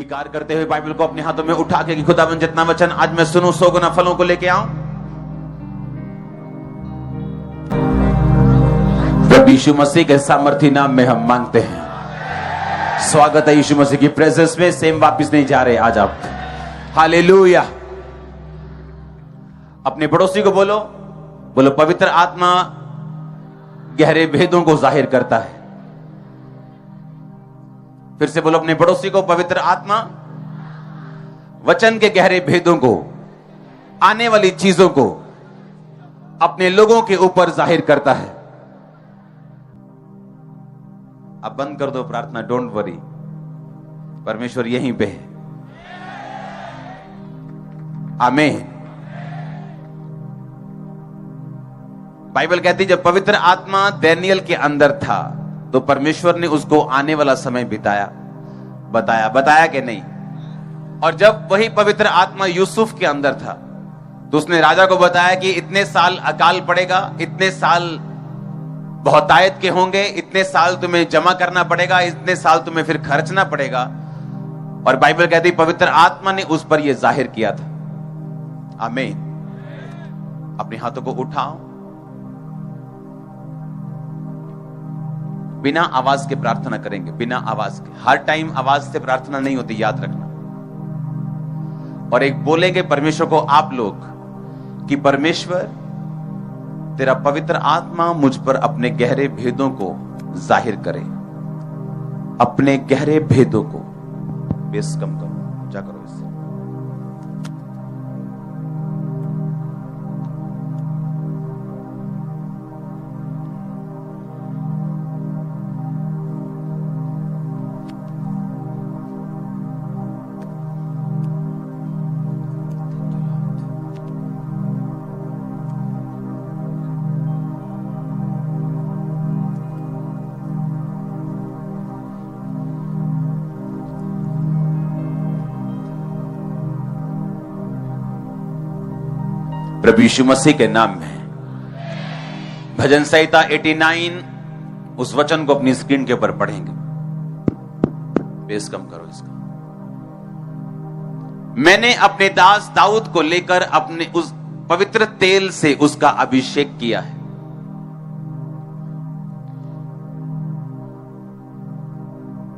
स्वीकार करते हुए बाइबल को अपने हाथों में उठा के कि खुदावन जितना वचन आज मैं सुनूं 100 गुना फलों को लेके आऊं। प्रभु यीशु मसीह के सामर्थी नाम में हम मांगते हैं। स्वागत है यीशु मसीह की प्रेजेंस में। सेम वापस नहीं जा रहे आज आप। हालेलुया। अपने पड़ोसी को बोलो, बोलो पवित्र आत्मा गहरे भेदों को जाहिर करता है। फिर से बोलो अपने पड़ोसी को, पवित्र आत्मा वचन के गहरे भेदों को, आने वाली चीजों को अपने लोगों के ऊपर जाहिर करता है। अब बंद कर दो प्रार्थना, डोंट वरी, परमेश्वर यहीं पे है। आमीन। बाइबल कहती जब पवित्र आत्मा दानियेल के अंदर था तो परमेश्वर ने उसको आने वाला समय बताया कि नहीं। और जब वही पवित्र आत्मा यूसुफ के अंदर था तो उसने राजा को बताया कि इतने साल अकाल पड़ेगा, इतने साल बहुतायत के होंगे, इतने साल तुम्हें जमा करना पड़ेगा, इतने साल तुम्हें फिर खर्चना पड़ेगा। और बाइबल कहती पवित्र आत्मा ने उस पर यह जाहिर किया था। आमीन। अपने हाथों को उठाओ, बिना आवाज के प्रार्थना करेंगे, बिना आवाज के। हर टाइम आवाज से प्रार्थना नहीं होती, याद रखना। और एक बोलेंगे परमेश्वर को आप लोग कि परमेश्वर तेरा पवित्र आत्मा मुझ पर अपने गहरे भेदों को जाहिर करे, अपने गहरे भेदों को। बेस कम करो, जा करो इससे। प्रभु यीशु मसीह के नाम में भजन संहिता 89 उस वचन को अपनी स्क्रीन के ऊपर पढ़ेंगे। बेस कम करो इसका। मैंने अपने दास दाऊद को लेकर अपने उस पवित्र तेल से उसका अभिषेक किया है।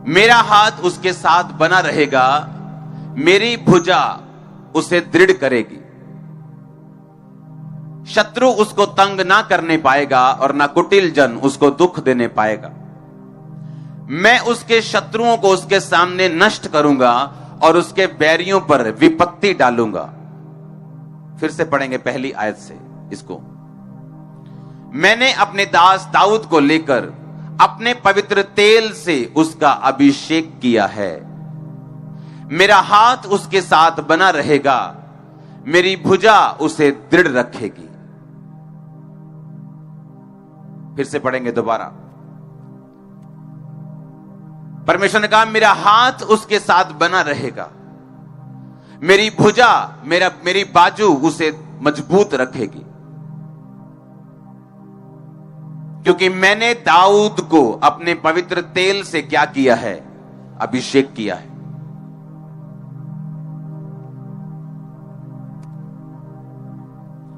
मेरा हाथ उसके साथ बना रहेगा, मेरी भुजा उसे दृढ़ करेगी। शत्रु उसको तंग ना करने पाएगा और ना कुटिल जन उसको दुख देने पाएगा। मैं उसके शत्रुओं को उसके सामने नष्ट करूंगा और उसके बैरियों पर विपत्ति डालूंगा। फिर से पढ़ेंगे पहली आयत से इसको। मैंने अपने दास दाऊद को लेकर अपने पवित्र तेल से उसका अभिषेक किया है। मेरा हाथ उसके साथ बना रहेगा, मेरी भुजा उसे दृढ़ रखेगी। फिर से पढ़ेंगे दोबारा। परमेश्वर ने कहा मेरा हाथ उसके साथ बना रहेगा, मेरी भुजा मेरी बाजू उसे मजबूत रखेगी। क्योंकि मैंने दाऊद को अपने पवित्र तेल से क्या किया है? अभिषेक किया है।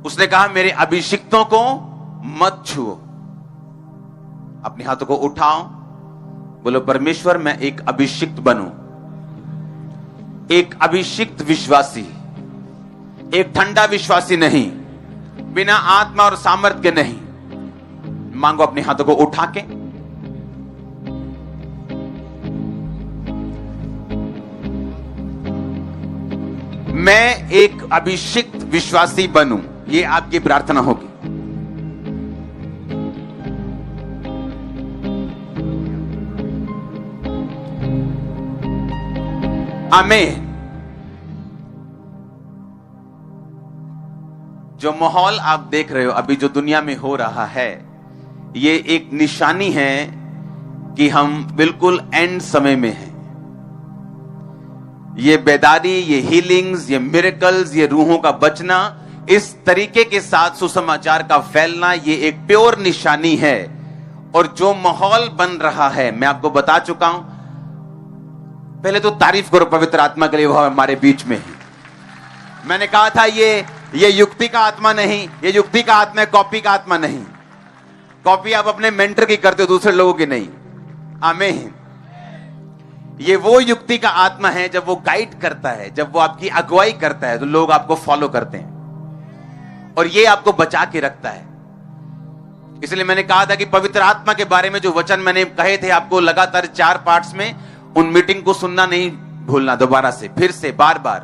उसने कहा मेरे अभिषिक्तों को मत छुओ। अपने हाथों को उठाओ, बोलो परमेश्वर मैं एक अभिषिक्त बनूं, एक अभिषिक्त विश्वासी, एक ठंडा विश्वासी नहीं, बिना आत्मा और सामर्थ्य के नहीं। मांगो अपने हाथों को उठा के। मैं एक अभिषिक्त विश्वासी बनूं, ये आपकी प्रार्थना होगी। आमीन। जो माहौल आप देख रहे हो अभी, जो दुनिया में हो रहा है, ये एक निशानी है कि हम बिल्कुल एंड समय में हैं। ये बेदारी, ये हीलिंग्स, ये मिरेकल्स, ये रूहों का बचना, इस तरीके के साथ सुसमाचार का फैलना, ये एक प्योर निशानी है। और जो माहौल बन रहा है, मैं आपको बता चुका हूं, पहले तो तारीफ करो पवित्र आत्मा के लिए, वो हमारे बीच में है। मैंने कहा था ये युक्ति का आत्मा नहीं, ये युक्ति का आत्मा है, कॉपी का आत्मा नहीं। कॉपी आप अपने मेंटर की करते हो, दूसरे लोगों की नहीं। आमीन। ये वो युक्ति का आत्मा है जब वो गाइड करता है, जब वो आपकी अगुवाई करता है तो लोग आपको फॉलो करते हैं और ये आपको बचा के रखता है। इसलिए मैंने कहा था कि पवित्र आत्मा के बारे में जो वचन मैंने कहे थे आपको लगातार 4 पार्ट्स में, उन मीटिंग को सुनना नहीं भूलना, दोबारा से, फिर से, बार बार,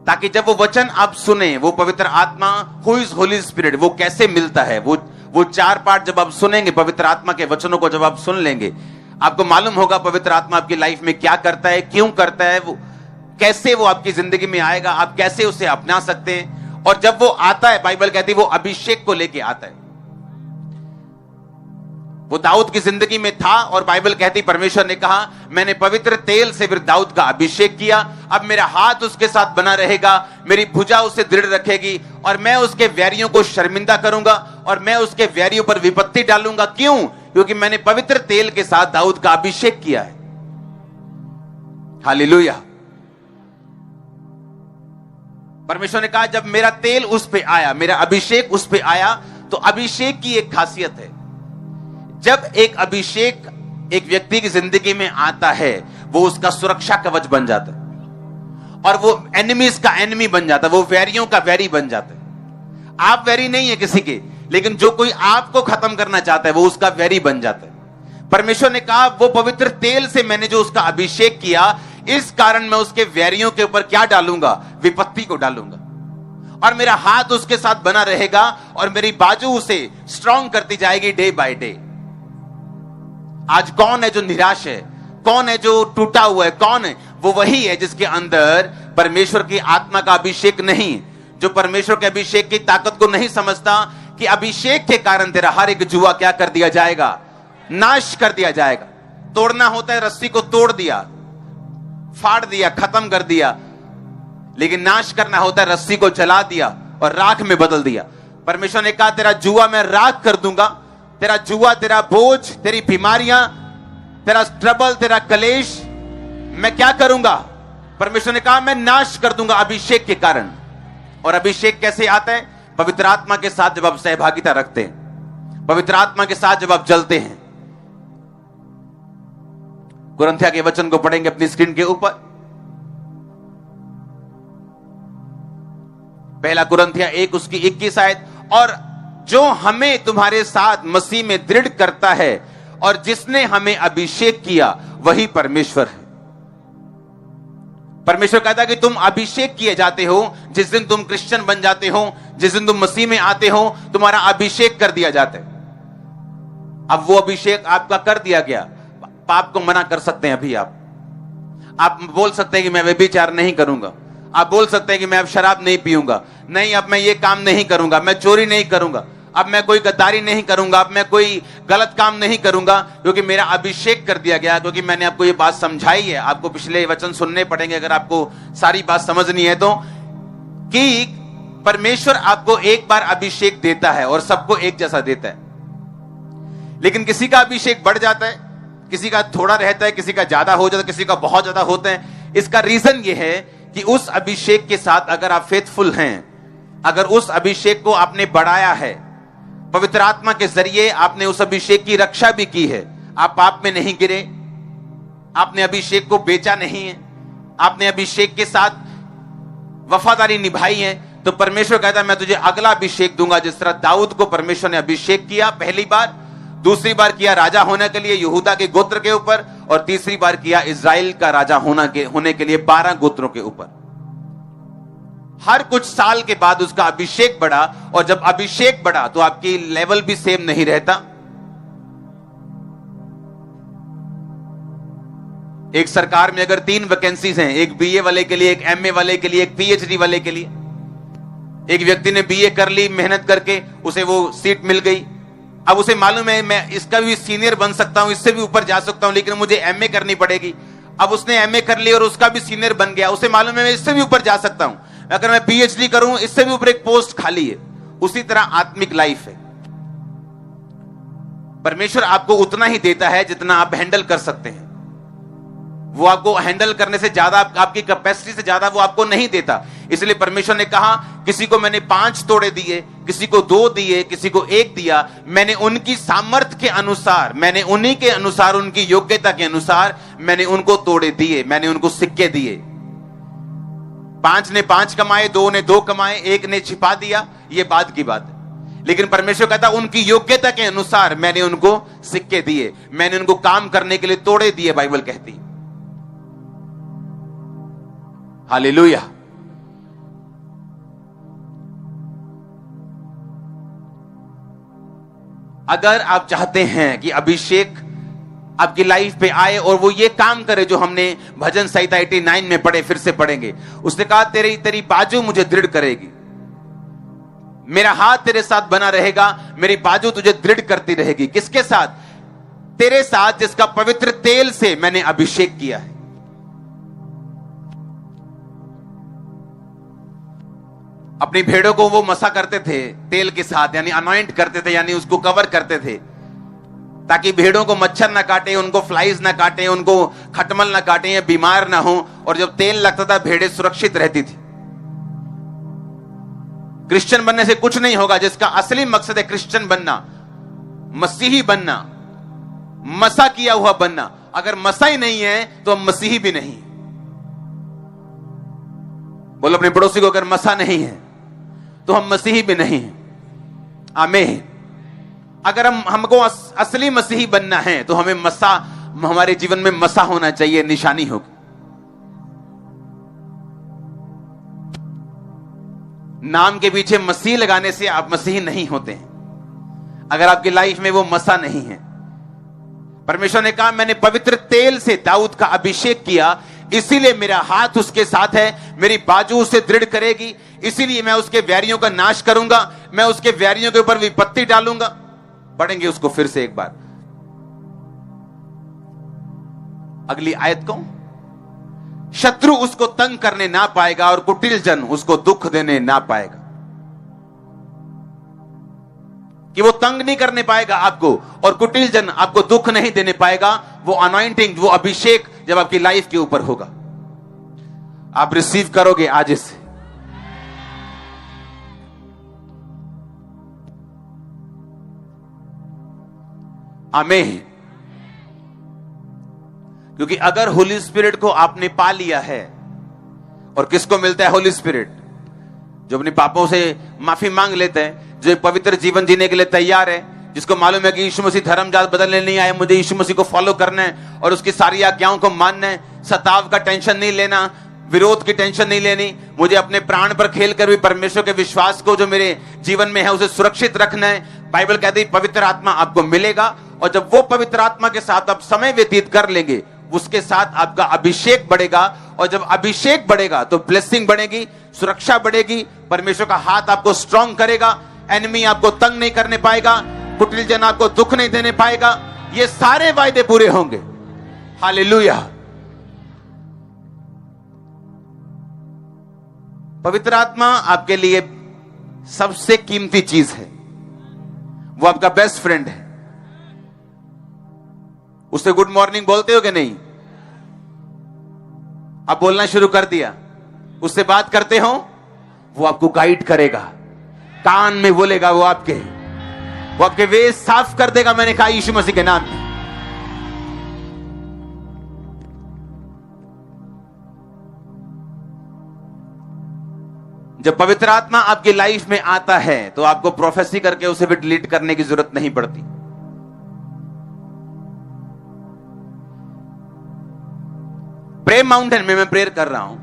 ताकि जब वो वचन आप सुने, वो पवित्र आत्मा हु इज होली स्पिरिट, वो कैसे मिलता है, वो 4 पार्ट जब आप सुनेंगे, पवित्र आत्मा के वचनों को जब आप सुन लेंगे, आपको मालूम होगा पवित्र आत्मा आपकी लाइफ में क्या करता है, क्यों करता है, वो कैसे वो आपकी जिंदगी में आएगा, आप कैसे उसे अपना सकते हैं। और जब वो आता है, बाइबल कहती है वो अभिषेक को लेके आता है। वो दाऊद की जिंदगी में था और बाइबल कहती, परमेश्वर ने कहा मैंने पवित्र तेल से फिर दाऊद का अभिषेक किया, अब मेरा हाथ उसके साथ बना रहेगा, मेरी भुजा उसे दृढ़ रखेगी और मैं उसके वैरियों को शर्मिंदा करूंगा और मैं उसके वैरियों पर विपत्ति डालूंगा। क्यों? क्योंकि मैंने पवित्र तेल के साथ दाऊद का अभिषेक किया है। हालेलुया। परमेश्वर ने कहा जब मेरा तेल उस पे आया, मेरा अभिषेक उस पे आया, तो अभिषेक की एक खासियत है, जब एक अभिषेक एक व्यक्ति की जिंदगी में आता है, वो उसका सुरक्षा कवच बन जाता है और वो एनिमीज का एनिमी बन जाता है, वो वैरियों का वैरी बन जाता है। आप वैरी नहीं है किसी के, लेकिन जो कोई आपको खत्म करना चाहता है वो उसका वैरी बन जाता है। परमेश्वर ने कहा वो पवित्र तेल से मैंने जो उसका अभिषेक किया, इस कारण मैं उसके वैरियों के ऊपर क्या डालूंगा? विपत्ति को डालूंगा और मेरा हाथ उसके साथ बना रहेगा और मेरी बाजू उसे स्ट्रॉन्ग करती जाएगी डे बाय डे। आज कौन है जो निराश है? कौन है जो टूटा हुआ है? कौन है? वो वही है जिसके अंदर परमेश्वर की आत्मा का अभिषेक नहीं, जो परमेश्वर के अभिषेक की ताकत को नहीं समझता कि अभिषेक के कारण तेरा हर एक जुआ क्या कर दिया जाएगा? नाश कर दिया जाएगा। तोड़ना होता है, रस्सी को तोड़ दिया, फाड़ दिया, खत्म कर दिया, लेकिन नाश करना होता है, रस्सी को जला दिया और राख में बदल दिया। परमेश्वर ने कहा तेरा जुआ मैं राख कर दूंगा, तेरा जुआ, तेरा बोझ, तेरी बीमारियां, तेरा ट्रबल, तेरा कलेश मैं क्या करूंगा? परमेश्वर ने कहा मैं नाश कर दूंगा अभिषेक के कारण। और अभिषेक कैसे आता है? पवित्र आत्मा के साथ जब आप सहभागिता रखते हैं, पवित्र आत्मा के साथ जब आप चलते हैं। कुरिन्थियों के वचन को पढ़ेंगे अपनी स्क्रीन के ऊपर। पहला कुरिन्थियों 1 उसकी 21 आयत, और जो हमें तुम्हारे साथ मसीह में दृढ़ करता है और जिसने हमें अभिषेक किया वही परमेश्वर है। परमेश्वर कहता है कि तुम अभिषेक किए जाते हो, जिस दिन तुम क्रिश्चियन बन जाते हो, जिस दिन तुम मसीह में आते हो, तुम्हारा अभिषेक कर दिया जाता है। अब वो अभिषेक आपका कर दिया गया, पाप को मना कर सकते हैं। अभी आप बोल सकते हैं कि मैं व्यभिचार नहीं करूंगा, आप बोल सकते हैं कि मैं अब शराब नहीं पीऊंगा, नहीं अब मैं ये काम नहीं करूंगा, मैं चोरी नहीं करूंगा, अब मैं कोई गद्दारी नहीं करूंगा, अब मैं कोई गलत काम नहीं करूंगा, क्योंकि मेरा अभिषेक कर दिया गया। क्योंकि मैंने आपको ये बात समझाई है, आपको पिछले वचन सुनने पड़ेंगे अगर आपको सारी बात समझनी है तो, कि परमेश्वर आपको एक बार अभिषेक देता है और सबको एक जैसा देता है, लेकिन किसी का अभिषेक बढ़ जाता है, किसी का थोड़ा रहता है, किसी का ज्यादा हो जाता है, किसी का बहुत ज्यादा होता है। इसका रीजन ये है कि उस अभिषेक के साथ अगर आप फेथफुल हैं, अगर उस अभिषेक को आपने बढ़ाया है, पवित्र आत्मा के जरिए आपने उस अभिषेक की रक्षा भी की है, आप पाप में नहीं गिरे, आपने अभिषेक को बेचा नहीं है, आपने अभिषेक के साथ वफादारी निभाई है, तो परमेश्वर कहता है मैं तुझे अगला अभिषेक दूंगा। जिस तरह दाऊद को परमेश्वर ने अभिषेक किया पहली बार, दूसरी बार किया राजा होने के लिए यहूदा के गोत्र के ऊपर, और तीसरी बार किया इजराइल का राजा होने के लिए 12 गोत्रों के ऊपर। हर कुछ साल के बाद उसका अभिषेक बढ़ा, और जब अभिषेक बढ़ा तो आपकी लेवल भी सेम नहीं रहता। एक सरकार में अगर 3 वैकेंसीज हैं, एक बीए वाले के लिए, एक एमए वाले के लिए, एक पीएचडी वाले के लिए। एक व्यक्ति ने बीए कर ली, मेहनत करके उसे वो सीट मिल गई, अब उसे मालूम है मैं इसका भी सीनियर बन सकता हूं, इससे भी ऊपर जा सकता हूं, लेकिन मुझे एमए करनी पड़ेगी। अब उसने एमए कर ली और उसका भी सीनियर बन गया, उसे मालूम है मैं इससे भी ऊपर जा सकता हूं, अगर मैं पीएचडी करूं इससे भी ऊपर एक पोस्ट खाली है। उसी तरह आत्मिक लाइफ है, परमेश्वर आपको उतना ही देता है जितना आप हैंडल कर सकते हैं। वो आपको हैंडल करने से ज्यादा, आपकी कैपेसिटी से ज्यादा वो आपको नहीं देता। इसलिए परमेश्वर ने कहा, किसी को मैंने 5 तोड़े दिए, किसी को 2 दिए, किसी को 1 दिया। मैंने उनकी सामर्थ्य के अनुसार, मैंने उन्हीं के अनुसार, उनकी योग्यता के अनुसार मैंने उनको तोड़े दिए, मैंने उनको सिक्के दिए। 5 ने 5 कमाए, 2 ने 2 कमाए, 1 ने छिपा दिया, ये बाद की बात है। लेकिन परमेश्वर कहता, उनकी योग्यता के अनुसार मैंने उनको सिक्के दिए, मैंने उनको काम करने के लिए तोड़े दिए, बाइबल कहती। हालेलुया। अगर आप चाहते हैं कि अभिषेक आपकी लाइफ पे आए और वो ये काम करे जो हमने भजन संहिता 89 में पढ़े, फिर से पढ़ेंगे। उसने कहा, तेरी बाजू मुझे दृढ़ करेगी, मेरा हाथ तेरे साथ बना रहेगा, मेरी बाजू तुझे दृढ़ करती रहेगी। किसके साथ? तेरे साथ, जिसका पवित्र तेल से मैंने अभिषेक किया है। अपनी भेड़ों को वो मसा करते थे तेल के साथ, यानी अनॉइंट करते थे, यानी उसको कवर करते थे, ताकि भेड़ों को मच्छर ना काटे, उनको फ्लाइज ना काटे, उनको खटमल ना काटे, या बीमार ना हो। और जब तेल लगता था, भेड़ें सुरक्षित रहती थी। क्रिश्चियन बनने से कुछ नहीं होगा। जिसका असली मकसद है क्रिश्चियन बनना, मसीही बनना, मसा किया हुआ बनना। अगर मसा ही नहीं है तो हम मसीही भी नहीं। बोलो अपने पड़ोसी को, अगर मसा नहीं है तो हम मसीही भी नहीं हैं। आमीन। अगर हमको असली मसीही बनना है तो हमें मसा, हमारे जीवन में मसा होना चाहिए, निशानी होगी। नाम के पीछे मसीह लगाने से आप मसीही नहीं होते हैं, अगर आपकी लाइफ में वो मसा नहीं है। परमेश्वर ने कहा, मैंने पवित्र तेल से दाऊद का अभिषेक किया, इसीलिए मेरा हाथ उसके साथ है, मेरी बाजू उसे दृढ़ करेगी, इसीलिए मैं उसके वैरियों का नाश करूंगा, मैं उसके वैरियों के ऊपर विपत्ति डालूंगा। पढ़ेंगे उसको फिर से एक बार, अगली आयत को। शत्रु उसको तंग करने ना पाएगा और कुटिल जन उसको दुख देने ना पाएगा। कि वो तंग नहीं करने पाएगा आपको, और कुटिल जन आपको दुख नहीं देने पाएगा। वो अनॉइंटिंग, वो अभिषेक जब आपकी लाइफ के ऊपर होगा, आप रिसीव करोगे आज इससे। आमीन। क्योंकि अगर होली स्पिरिट को आपने पा लिया है, और किसको मिलता है होली स्पिरिट? जो अपने पापों से माफी मांग लेते हैं, जो एक पवित्र जीवन जीने के लिए तैयार है, जिसको मालूम है कि यीशु मसीह धर्म जात बदलने नहीं आए, मुझे यीशु मसीह को फॉलो करना है और उसकी सारी आज्ञाओं को मानना है। सताव का टेंशन नहीं लेना, विरोध की टेंशन नहीं लेनी, मुझे अपने प्राण पर खेलकर भी परमेश्वर के विश्वास को जो मेरे जीवन में है उसे सुरक्षित रखना है। बाइबल कहती है पवित्र आत्मा आपको मिलेगा, और जब वो पवित्र आत्मा के साथ आप समय व्यतीत कर लेंगे, उसके साथ आपका अभिषेक बढ़ेगा, और जब अभिषेक बढ़ेगा तो ब्लेसिंग बढ़ेगी, सुरक्षा बढ़ेगी, परमेश्वर का हाथ आपको स्ट्रांग करेगा, एनिमी आपको तंग नहीं करने पाएगा, कुटिल जन आपको दुख नहीं देने पाएगा। ये सारे वायदे पूरे होंगे। हालेलुया। पवित्र आत्मा आपके लिए सबसे कीमती चीज है, वो आपका बेस्ट फ्रेंड है। उससे गुड मॉर्निंग बोलते हो कि नहीं? आप बोलना शुरू कर दिया, उससे बात करते हो, वो आपको गाइड करेगा, कान में बोलेगा, वो आपके वे साफ कर देगा। मैंने कहा यीशु मसीह के नाम में। जब पवित्र आत्मा आपकी लाइफ में आता है तो आपको प्रोफेसी करके उसे भी डिलीट करने की जरूरत नहीं पड़ती। प्रेयर माउंटेन में मैं प्रेयर कर रहा हूं,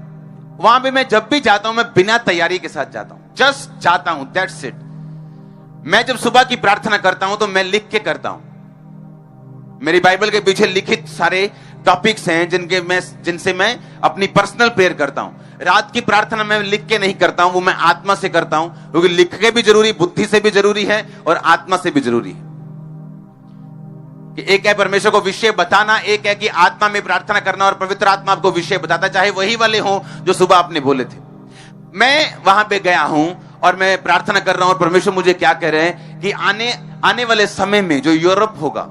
वहां पे मैं जब भी जाता हूं, मैं बिना तैयारी के साथ जाता हूं, जस्ट जाता हूं, दैट्स इट। मैं जब सुबह की प्रार्थना करता हूं तो मैं लिख के करता हूं। मेरी बाइबल के पीछे लिखित सारे टॉपिक्स हैं जिनसे मैं अपनी पर्सनल प्रेयर करता हूं। रात की प्रार्थना मैं लिख के नहीं करता हूं, वो मैं आत्मा से करता हूं, क्योंकि लिख के भी जरूरी, बुद्धि से भी जरूरी है और आत्मा से भी जरूरी है। कि एक है परमेश्वर को विषय बताना, एक है कि आत्मा में प्रार्थना करना, और पवित्र आत्मा आपको विषय बताता, चाहे वही वाले हों जो सुबह आपने बोले थे। मैं वहां पे गया हूं और मैं प्रार्थना कर रहा हूं, और परमेश्वर मुझे क्या कह रहे हैं कि आने वाले समय में जो यूरोप होगा,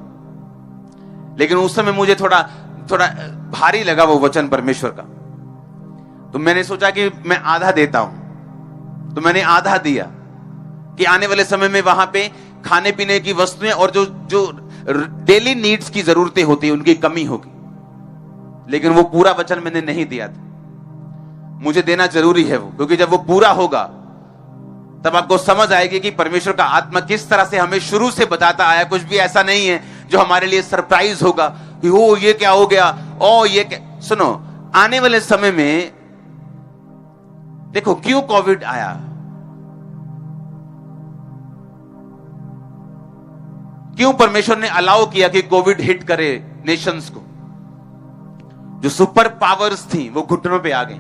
लेकिन उस समय मुझे थोड़ा थोड़ा भारी लगा वो वचन परमेश्वर का। तो मैंने सोचा कि मैं आधा देता हूं, तो मैंने आधा दिया कि आने वाले समय में वहां पे खाने पीने की वस्तुएं और जो जो डेली नीड्स की जरूरतें होती है उनकी कमी होगी। लेकिन वो पूरा वचन मैंने नहीं दिया था। मुझे देना जरूरी है वो, क्योंकि जब वो पूरा होगा तब आपको समझ आएगी कि परमेश्वर का आत्मा किस तरह से हमें शुरू से बताता आया। कुछ भी ऐसा नहीं है जो हमारे लिए सरप्राइज होगा कि ओ ये क्या हो गया, ओ ये क्या। सुनो, आने वाले समय में देखो क्यों कोविड आया। क्यों परमेश्वर ने अलाउ किया कि कोविड हिट करे नेशंस को। जो सुपर पावर्स थी वो घुटनों पे आ गई।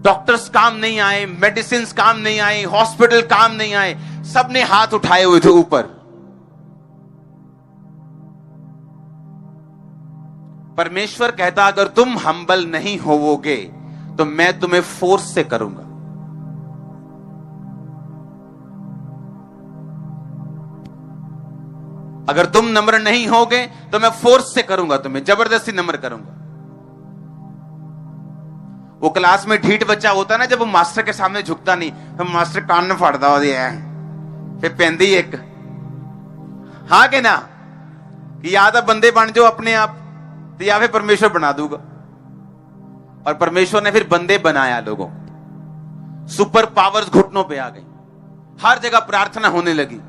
डॉक्टर्स काम नहीं आए, मेडिसिन काम नहीं आए, हॉस्पिटल काम नहीं आए, सबने हाथ उठाए हुए थे ऊपर। परमेश्वर कहता अगर तुम हम्बल नहीं होवोगे तो मैं तुम्हें फोर्स से करूंगा। अगर तुम नम्र नहीं होगे तो मैं फोर्स से करूंगा, तुम्हें जबरदस्ती नम्र करूंगा। वो क्लास में ढीठ बच्चा होता ना, जब वो मास्टर के सामने झुकता नहीं तो मास्टर कान में फाड़ता हो दिया फिर पेंदी एक हाँ के ना कि या तो बंदे बन जाओ अपने आप, तो या फिर परमेश्वर बना दूंगा। और परमेश्वर ने फिर बंदे बनाया लोगों को। सुपर पावर्स घुटनों पे आ गई, हर जगह प्रार्थना होने लगी।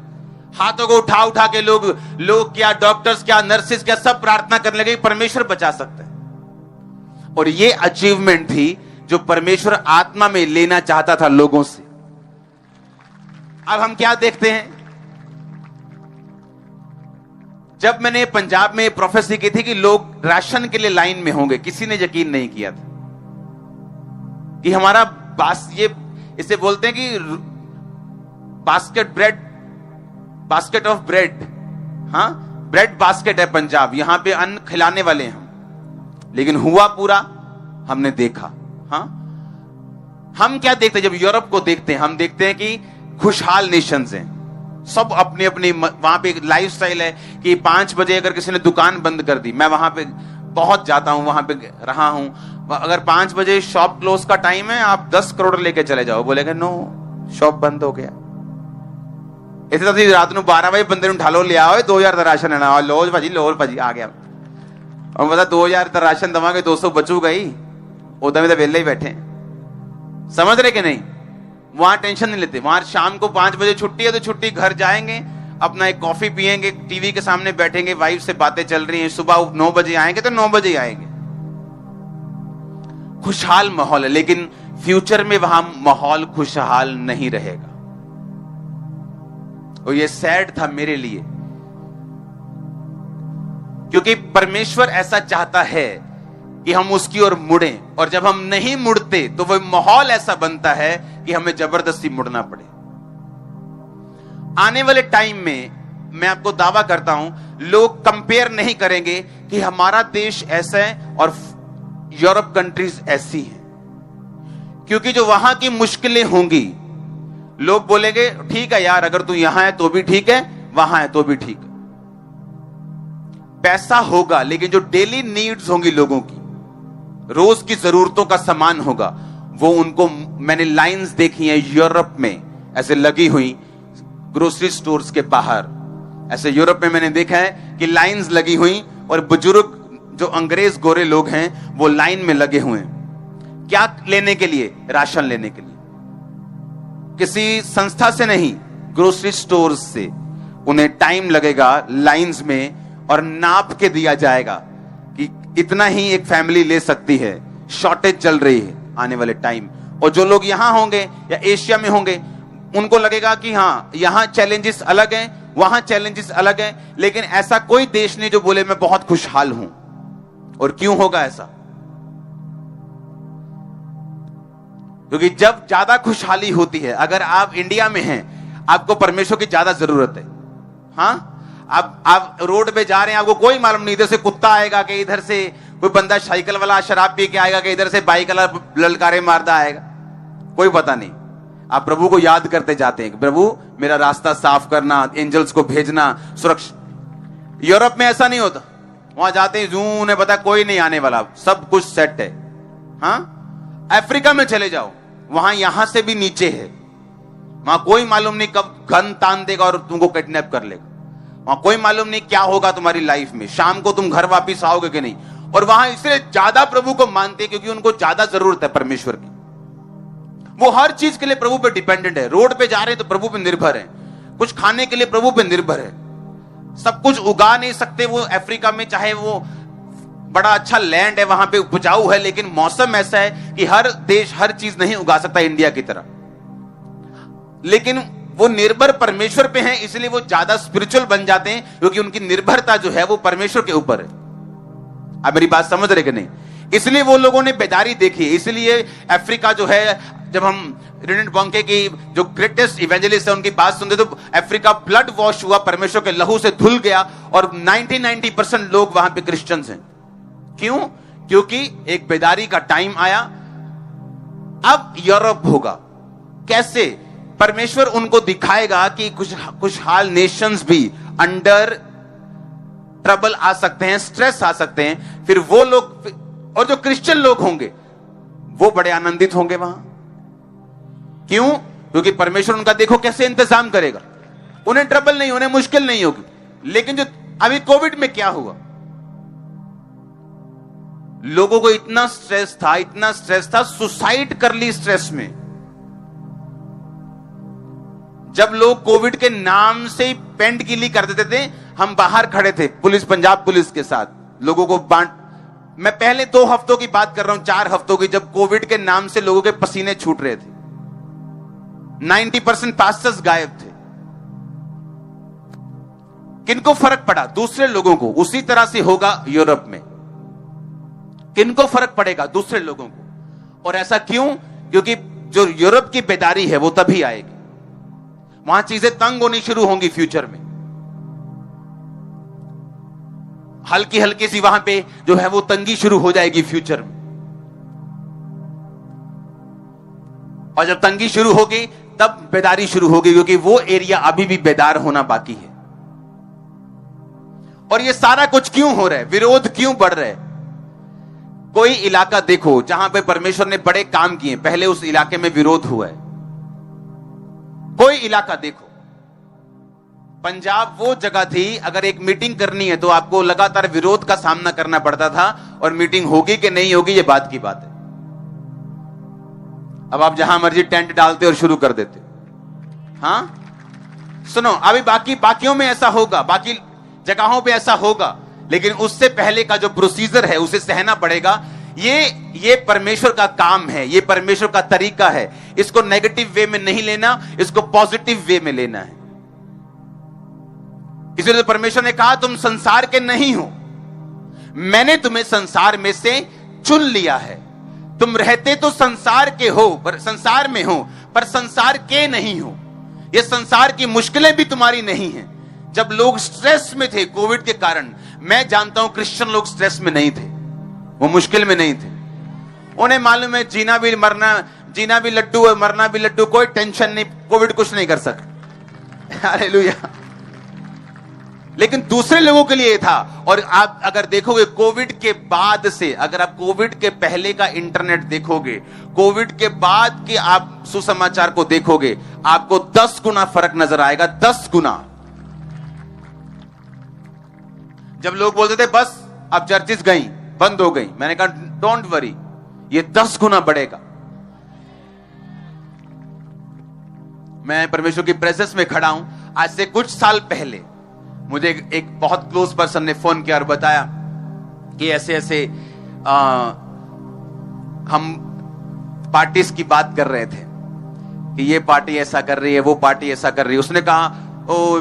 हाथों को उठा उठा के लोग क्या डॉक्टर्स क्या नर्सेस क्या सब प्रार्थना करने लगे, परमेश्वर बचा सकता है। और ये अचीवमेंट थी जो परमेश्वर आत्मा में लेना चाहता था लोगों से। अब हम क्या देखते हैं, जब मैंने पंजाब में प्रोफेसी की थी कि लोग राशन के लिए लाइन में होंगे, किसी ने यकीन नहीं किया था कि हमारा ये इसे बोलते हैं कि बास्केट ऑफ ब्रेड, हाँ ब्रेड बास्केट है पंजाब, यहां पे अन्न खिलाने वाले हैं। लेकिन हुआ पूरा हमने देखा। हाँ, हम क्या देखते हैं जब यूरोप को देखते हैं, हम देखते हैं कि खुशहाल नेशंस हैं, सब अपनी अपनी वहां पे लाइफस्टाइल है कि 5 बजे अगर किसी ने दुकान बंद कर दी, मैं वहां पे बहुत जाता हूं, वहां पे रहा हूं, अगर 5 बजे शॉप क्लोज का टाइम है, आप 10 करोड़ लेके चले जाओ, बोलेगा नो शॉप बंद हो गया। इसे तो रात को 12 बजे बंदे उठा लो, ले आओ 2000 का राशन है ना, लो भाजी आ गया। और बता 2000 का राशन दवांगे, 200 बचू गई, उधर में तो वेले ही बैठे। समझ रहे कि नहीं? वहां टेंशन नहीं लेते। वहां शाम को 5 बजे छुट्टी है तो छुट्टी, घर जाएंगे, अपना एक कॉफी पियेंगे, टीवी के सामने बैठेंगे, वाइफ से बातें चल रही हैं, सुबह 9 बजे आएंगे तो 9 बजे आएंगे। खुशहाल माहौल है। लेकिन फ्यूचर में वहां माहौल खुशहाल नहीं रहेगा। और ये सैड था मेरे लिए, क्योंकि परमेश्वर ऐसा चाहता है कि हम उसकी ओर मुड़ें, और जब हम नहीं मुड़ते तो वह माहौल ऐसा बनता है कि हमें जबरदस्ती मुड़ना पड़े। आने वाले टाइम में मैं आपको दावा करता हूं, लोग कंपेयर नहीं करेंगे कि हमारा देश ऐसा है और यूरोप कंट्रीज ऐसी हैं, क्योंकि जो वहां की मुश्किलें होंगी, लोग बोलेंगे ठीक है यार, अगर तू यहां है तो भी ठीक है, वहां है तो भी ठीक है। पैसा होगा, लेकिन जो डेली नीड्स होंगी लोगों की, रोज की जरूरतों का सामान होगा, वो उनको, मैंने लाइंस देखी हैं यूरोप में ऐसे लगी हुई, ग्रोसरी स्टोर्स के बाहर ऐसे यूरोप में मैंने देखा है कि लाइंस लगी हुई, और बुजुर्ग जो अंग्रेज गोरे लोग हैं वो लाइन में लगे हुए हैं। क्या लेने के लिए? राशन लेने के लिए। किसी संस्था से नहीं, ग्रोसरी स्टोर्स से। उन्हें टाइम लगेगा लाइंस में, और नाप के दिया जाएगा कि इतना ही एक फैमिली ले सकती है। शॉर्टेज चल रही है आने वाले टाइम। और जो लोग यहां होंगे या एशिया में होंगे, उनको लगेगा कि हाँ यहां चैलेंजेस अलग हैं, वहां चैलेंजेस अलग हैं, लेकिन ऐसा कोई देश नहीं जो बोले मैं बहुत खुशहाल हूं। और क्यों होगा ऐसा? क्योंकि जब ज्यादा खुशहाली होती है, अगर आप इंडिया में हैं, आपको परमेश्वर की ज्यादा जरूरत है। हाँ, आप रोड पे जा रहे हैं, आपको कोई मालूम नहीं, इधर से कुत्ता आएगा कि इधर से कोई बंदा साइकिल वाला शराब पी के आएगा कि इधर से बाइक वाला ललकारे मारता आएगा, कोई पता नहीं। आप प्रभु को याद करते जाते हैं, प्रभु मेरा रास्ता साफ करना, एंजल्स को भेजना, सुरक्षा। यूरोप में ऐसा नहीं होता, वहां जाते ही जू, उन्हें पता कोई नहीं आने वाला, सब कुछ सेट है। हाँ, अफ्रीका में चले जाओ, वहां यहां से भी नीचे है, वहां कोई मालूम नहीं कब गन तान देगा और तुमको किडनैप कर लेगा, वहां कोई मालूम नहीं क्या होगा तुम्हारी लाइफ में, शाम को तुम घर वापिस आओगे कि नहीं। और वहां इसलिए ज्यादा प्रभु को मानते हैं क्योंकि उनको ज्यादा जरूरत है परमेश्वर की। वो हर चीज के लिए प्रभु पे डिपेंडेंट है। रोड पे जा रहे हैं तो प्रभु पे निर्भर है, कुछ खाने के लिए प्रभु पे निर्भर है। सब कुछ उगा नहीं सकते वो अफ्रीका में, चाहे वो बड़ा अच्छा लैंड है, वहां पे उपजाऊ है, लेकिन मौसम ऐसा है कि हर देश हर चीज नहीं उगा सकता इंडिया की तरह। लेकिन वो निर्भर परमेश्वर पे हैं, इसलिए वो ज्यादा स्पिरिचुअल बन जाते हैं क्योंकि उनकी निर्भरता जो है वो परमेश्वर के ऊपर है। आप मेरी बात समझ रहे कि नहीं? इसलिए वो लोगों ने बेदारी देखी। इसलिए अफ्रीका जो है, जब हम रेनेड बॉन्के की जो ग्रेटेस्ट इवेंजलिस्ट है उनकी बात सुनते तो अफ्रीका ब्लड वॉश हुआ, परमेश्वर के लहू से धुल गया और 90% लोग वहां पे क्रिश्चियंस हैं। क्यों? क्योंकि एक बेदारी का टाइम आया। अब यूरोप होगा कैसे? परमेश्वर उनको दिखाएगा कि कुछ हाल नेशंस भी अंडर ट्रबल आ सकते हैं, स्ट्रेस आ सकते हैं। फिर वो लोग और जो क्रिश्चियन लोग होंगे वो बड़े आनंदित होंगे वहां। क्यों? क्योंकि परमेश्वर उनका देखो कैसे इंतजाम करेगा, उन्हें ट्रबल नहीं, उन्हें मुश्किल नहीं होगी। लेकिन जो अभी कोविड में क्या हुआ, लोगों को इतना स्ट्रेस था, सुसाइड कर ली स्ट्रेस में। जब लोग कोविड के नाम से पेंट गिली कर देते थे, हम बाहर खड़े थे पुलिस, पंजाब पुलिस के साथ लोगों को मैं पहले 2 हफ्तों की बात कर रहा हूं, 4 हफ्तों की, जब कोविड के नाम से लोगों के पसीने छूट रहे थे। 90% पास्टर्स गायब थे। किनको फर्क पड़ा? दूसरे लोगों को। उसी तरह से होगा यूरोप में। किनको फर्क पड़ेगा? दूसरे लोगों को। और ऐसा क्यों? क्योंकि जो यूरोप की बेदारी है वो तभी आएगी, वहां चीजें तंग होनी शुरू होंगी फ्यूचर में। हल्की हल्की सी वहां पे जो है वो तंगी शुरू हो जाएगी फ्यूचर में। और जब तंगी शुरू होगी तब बेदारी शुरू होगी, क्योंकि वो एरिया अभी भी बेदार होना बाकी है। और ये सारा कुछ क्यों हो रहा है? विरोध क्यों बढ़ रहा है? कोई इलाका देखो जहां पे परमेश्वर ने बड़े काम किए, पहले उस इलाके में विरोध हुआ है। कोई इलाका देखो। पंजाब वो जगह थी, अगर एक मीटिंग करनी है तो आपको लगातार विरोध का सामना करना पड़ता था, और मीटिंग होगी कि नहीं होगी ये बात की बात है। अब आप जहां मर्जी टेंट डालते और शुरू कर देते। हाँ सुनो, अभी बाकियों में ऐसा होगा, बाकी जगहों पे ऐसा होगा, लेकिन उससे पहले का जो प्रोसीजर है उसे सहना पड़ेगा। ये परमेश्वर का काम है, ये परमेश्वर का तरीका है। इसको नेगेटिव वे में नहीं लेना, इसको पॉजिटिव वे में लेना है। इसलिए तो परमेश्वर ने कहा तुम संसार के नहीं हो, मैंने तुम्हें संसार में से चुन लिया है। तुम रहते तो संसार के हो, पर संसार में हो, पर संसार के नहीं हो। ये संसार की मुश्किलें भी तुम्हारी नहीं है। जब लोग स्ट्रेस में थे कोविड के कारण, मैं जानता हूं क्रिश्चियन लोग स्ट्रेस में नहीं थे, वो मुश्किल में नहीं थे। उन्हें मालूम है जीना भी लड्डू है, मरना भी लड्डू, कोई टेंशन नहीं, कोविड कुछ नहीं कर सकता। हालेलुया। लेकिन दूसरे लोगों के लिए था। और आप अगर देखोगे कोविड के बाद से, अगर आप कोविड के पहले का इंटरनेट देखोगे, कोविड के बाद के आप सुसमाचार को देखोगे, आपको 10 गुना फर्क नजर आएगा। 10 गुना। जब लोग बोलते थे बस अब चर्चिस गई, बंद हो गई, मैंने कहा डोंट वरी, ये 10 गुना बढ़ेगा। मैं परमेश्वर की प्रेजेंस में खड़ा हूं। आज से कुछ साल पहले मुझे एक बहुत क्लोज पर्सन ने फोन किया और बताया कि ऐसे ऐसे हम पार्टीज की बात कर रहे थे कि ये पार्टी ऐसा कर रही है, वो पार्टी ऐसा कर रही है। उसने कहा ओ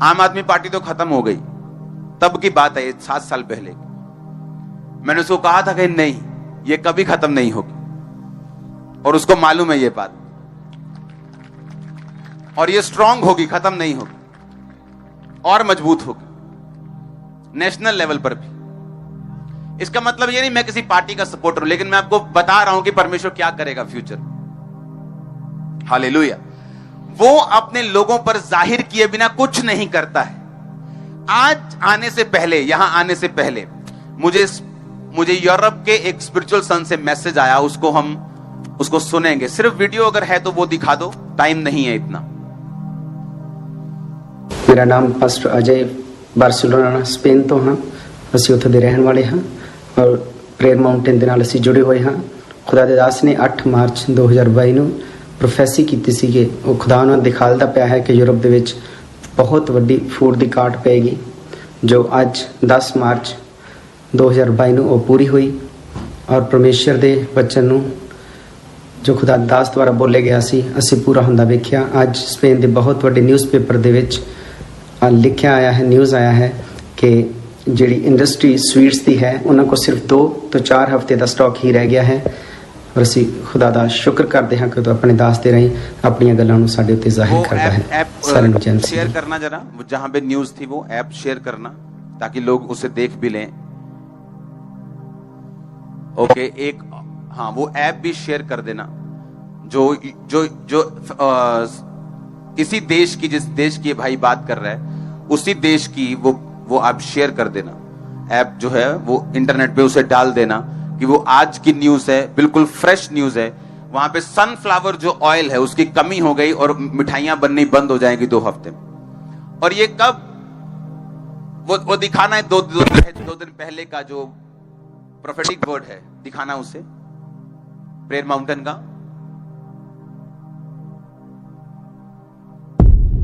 आम आदमी पार्टी तो खत्म हो गई। तब की बात है, 7 साल पहले। मैंने उसको कहा था कि नहीं, ये कभी खत्म नहीं होगी, और उसको मालूम है ये बात, और ये स्ट्रांग होगी, खत्म नहीं होगी, और मजबूत होगी नेशनल लेवल पर भी। इसका मतलब ये नहीं मैं किसी पार्टी का सपोर्टर हूं, लेकिन मैं आपको बता रहा हूं कि परमेश्वर क्या करेगा फ्यूचर। हालेलुया। वो अपने लोगों पर जाहिर किए बिना कुछ नहीं करता है। आज आने से पहले, यहां आने से पहले मुझे यूरोप के एक स्पिरिचुअल सन से मैसेज आया, उसको सुनेंगे। सिर्फ वीडियो अगर है तो वो दिखा दो, टाइम नहीं है इतना। मेरा नाम पास्टर अजय बार्सिलोना स्पेन तो हाँ, ਅਸੀਂ ਉੱਥੇ ਦੇ ਰਹਿਣ ਵਾਲੇ ਹਾਂ ਔਰ ਪ੍ਰੇਅਰ ਮਾਊਂਟੇਨ ਦੇ ਨਾਲ ਅਸੀਂ ਜੁੜੇ ਹੋਏ ਹਾਂ। ਖੁਦਾ ਦੇ ਦਾਸ ਨੇ 8 ਮਾਰਚ 2022 ਨੂੰ ਪ੍ਰੋਫੈਸੀ ਕੀਤੀ ਸੀ ਕਿ ਉਹ ਖੁਦਾ ਨੂੰ ਦਿਖਾਲਦਾ ਪਿਆ ਹੈ ਕਿ ਯੂਰਪ ਦੇ ਵਿੱਚ ਬਹੁਤ ਵੱਡੀ ਫੂਡ ਦੀ ਘਾਟ ਪਏਗੀ, ਜੋ ਅੱਜ 10 ਮਾਰਚ 2022 ਨੂੰ ਉਹ ਪੂਰੀ ਹੋਈ ਔਰ ਪਰਮੇਸ਼ਰ ਦੇ ਵਚਨ ਨੂੰ ਜੋ ਖੁਦਾ ਦਾਸ ਦੁਆਰਾ ਬੋਲੇ ਗਿਆ ਸੀ ਅਸੀਂ ਪੂਰਾ ਹੁੰਦਾ ਵੇਖਿਆ। ਅੱਜ ਸਪੇਨ ਦੇ ਬਹੁਤ ਵੱਡੇ ਨਿਊਜ਼ਪੇਪਰ ਦੇ ਵਿੱਚ ਲਿਖਿਆ ਆਇਆ ਹੈ, ਨਿਊਜ਼ ਆਇਆ ਹੈ ਕਿ ਜਿਹੜੀ ਇੰਡਸਟਰੀ ਸਵੀਟਸ ਦੀ ਹੈ ਉਹਨਾਂ ਕੋਲ ਸਿਰਫ 2 ਤੋਂ 4 ਹਫ਼ਤੇ ਦਾ ਸਟਾਕ ਹੀ ਰਹਿ ਗਿਆ ਹੈ ਔਰ ਅਸੀਂ ਖੁਦਾ ਦਾ ਸ਼ੁਕਰ ਕਰਦੇ ਹਾਂ ਕਿ ਉਹ ਆਪਣੇ ਦਾਸ ਦੇ ਰਾਹੀਂ ਆਪਣੀਆਂ ਗੱਲਾਂ ਨੂੰ ਸਾਡੇ ਉੱਤੇ ਜ਼ਾਹਿਰ ਕਰਦਾ ਹੈ। ਸਾਰਿਆਂ ਨੂੰ ਜੈ शेयर करना जरा, जहां पे न्यूज थी वो ऐप शेयर करना ताकि लोग उसे देख भी लें। ओके, एक हाँ वो ऐप भी शेयर कर देना जो जो जो इसी देश की, जिस देश की भाई बात कर रहा है उसी देश की वो आप शेयर कर देना। ऐप जो है वो इंटरनेट पे उसे डाल देना कि वो आज की न्यूज है, बिल्कुल फ्रेश न्यूज है। वहां पे सनफ्लावर जो ऑयल है उसकी कमी हो गई और मिठाइयां बननी बंद हो जाएंगी 2 हफ्ते में। और ये कब वो दिखाना है, 2 दिन पहले का जो प्रोफेटिक वर्ड है दिखाना उसे, प्रेयर माउंटेन का।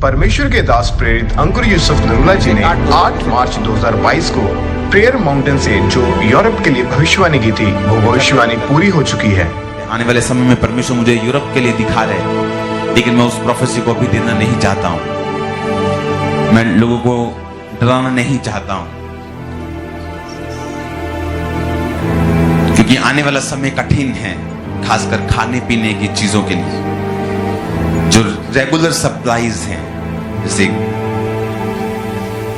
परमेश्वर के दास प्रेरित अंकुर यूसुफ नरूला जी ने 8 मार्च 2022 को प्रेयर माउंटेन से जो यूरोप के लिए भविष्यवाणी की थी वो भविष्यवाणी पूरी हो चुकी है। आने वाले समय में परमेश्वर मुझे यूरोप के लिए दिखा रहे, लेकिन मैं उस प्रोफेसी को अभी देना नहीं चाहता हूं। मैं लोगों को डराना नहीं चाहता हूं, क्योंकि आने वाला समय कठिन है, खासकर खाने पीने की चीजों के लिए जो रेगुलर सप्लाईज हैं, जैसे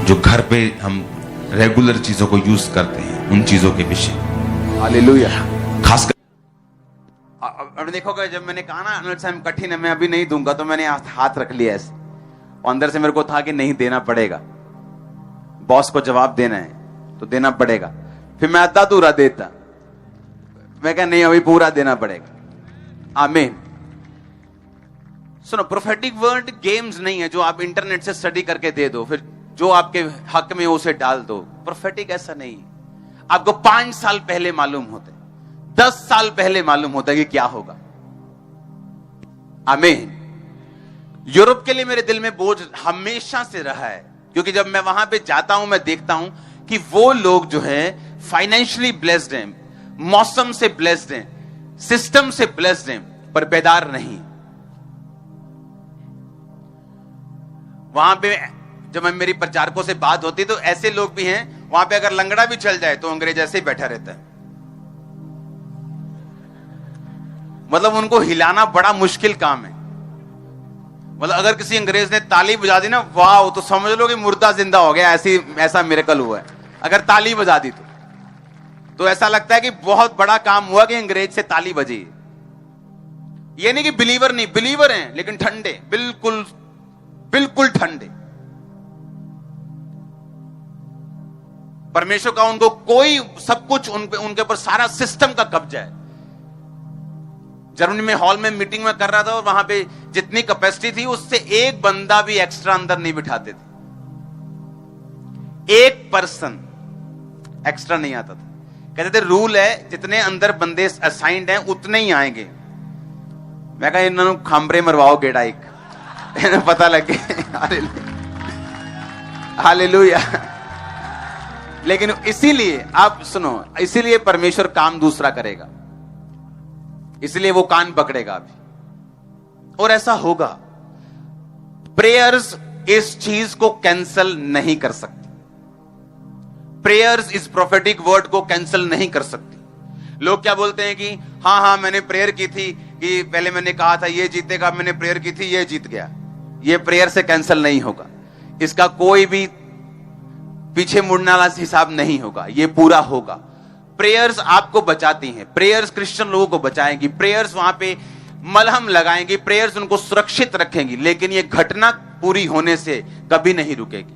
जो घर पे हम रेगुलर चीजों को यूज करते हैं उन चीजों के विषय। हालेलुया। खासकर अब देखोगे, जब मैंने कहा ना टाइम कठिन है, मैं अभी नहीं दूंगा, तो मैंने हाथ रख लिया ऐसे, और अंदर से मेरे को था कि नहीं देना पड़ेगा, बॉस को जवाब देना है तो देना पड़ेगा। फिर मैं आधा अधूरा देता, मैं कहा नहीं अभी पूरा देना पड़ेगा। आमीन। सुनो, प्रोफेटिक वर्ड गेम्स नहीं है जो आप इंटरनेट से स्टडी करके दे दो, फिर जो आपके हक में उसे डाल दो। प्रोफेटिक ऐसा नहीं है। आपको 5 साल पहले मालूम होता है, 10 साल पहले मालूम होता है कि क्या होगा। आमीन। यूरोप के लिए मेरे दिल में बोझ हमेशा से रहा है, क्योंकि जब मैं वहां पे जाता हूं मैं देखता हूं कि वो लोग जो है फाइनेंशियली ब्लेस्ड हैं, मौसम से ब्लेस्ड हैं, सिस्टम से ब्लेस्ड हैं, पर बेदार नहीं। वहां पे जब मेरी प्रचारकों से बात होती तो ऐसे लोग भी हैं, वहां पे अगर लंगड़ा भी चल जाए तो अंग्रेज ऐसे ही बैठा रहता है। मतलब उनको हिलाना बड़ा मुश्किल काम है। मतलब अगर किसी अंग्रेज ने ताली बजा दी ना, वाह, तो समझ लो कि मुर्दा जिंदा हो गया, ऐसा मिरेकल हुआ है। अगर ताली बजा दी तो ऐसा लगता है कि बहुत बड़ा काम हुआ कि अंग्रेज से ताली बजी। ये नहीं कि बिलीवर नहीं, बिलीवर हैं लेकिन ठंडे, बिल्कुल बिल्कुल ठंडे। परमेश्वर का उनको कोई, सब कुछ उनके ऊपर सारा सिस्टम का कब्जा है। जर्मनी में हॉल में मीटिंग में कर रहा था और वहां पे जितनी कैपेसिटी थी उससे एक बंदा भी एक्स्ट्रा अंदर नहीं बिठाते थे, एक पर्सन एक्स्ट्रा नहीं आता था। कहते थे रूल है जितने अंदर बंदे असाइंड हैं उतने ही आएंगे। मैं कहा इन्होंने खामरे मरवाओ गेड़ा एक, पता लग गया। हालेलुया। लेकिन इसीलिए आप सुनो, इसीलिए परमेश्वर काम दूसरा करेगा, इसलिए वो कान पकड़ेगा अभी, और ऐसा होगा। प्रेयर्स इस चीज को कैंसिल नहीं कर सकती। प्रेयर्स इस प्रोफेटिक वर्ड को कैंसिल नहीं कर सकती। लोग क्या बोलते हैं कि हाँ मैंने प्रेयर की थी, कि पहले मैंने कहा था ये जीतेगा, मैंने प्रेयर की थी ये जीत गया। ये प्रेयर से कैंसिल नहीं होगा, इसका कोई भी पीछे मुड़ने वाला हिसाब नहीं होगा, ये पूरा होगा। प्रेयर्स आपको बचाती हैं, प्रेयर्स क्रिश्चियन लोगों को बचाएंगी, प्रेयर्स वहां पे मलहम लगाएंगी, प्रेयर्स उनको सुरक्षित रखेंगी, लेकिन ये घटना पूरी होने से कभी नहीं रुकेगी।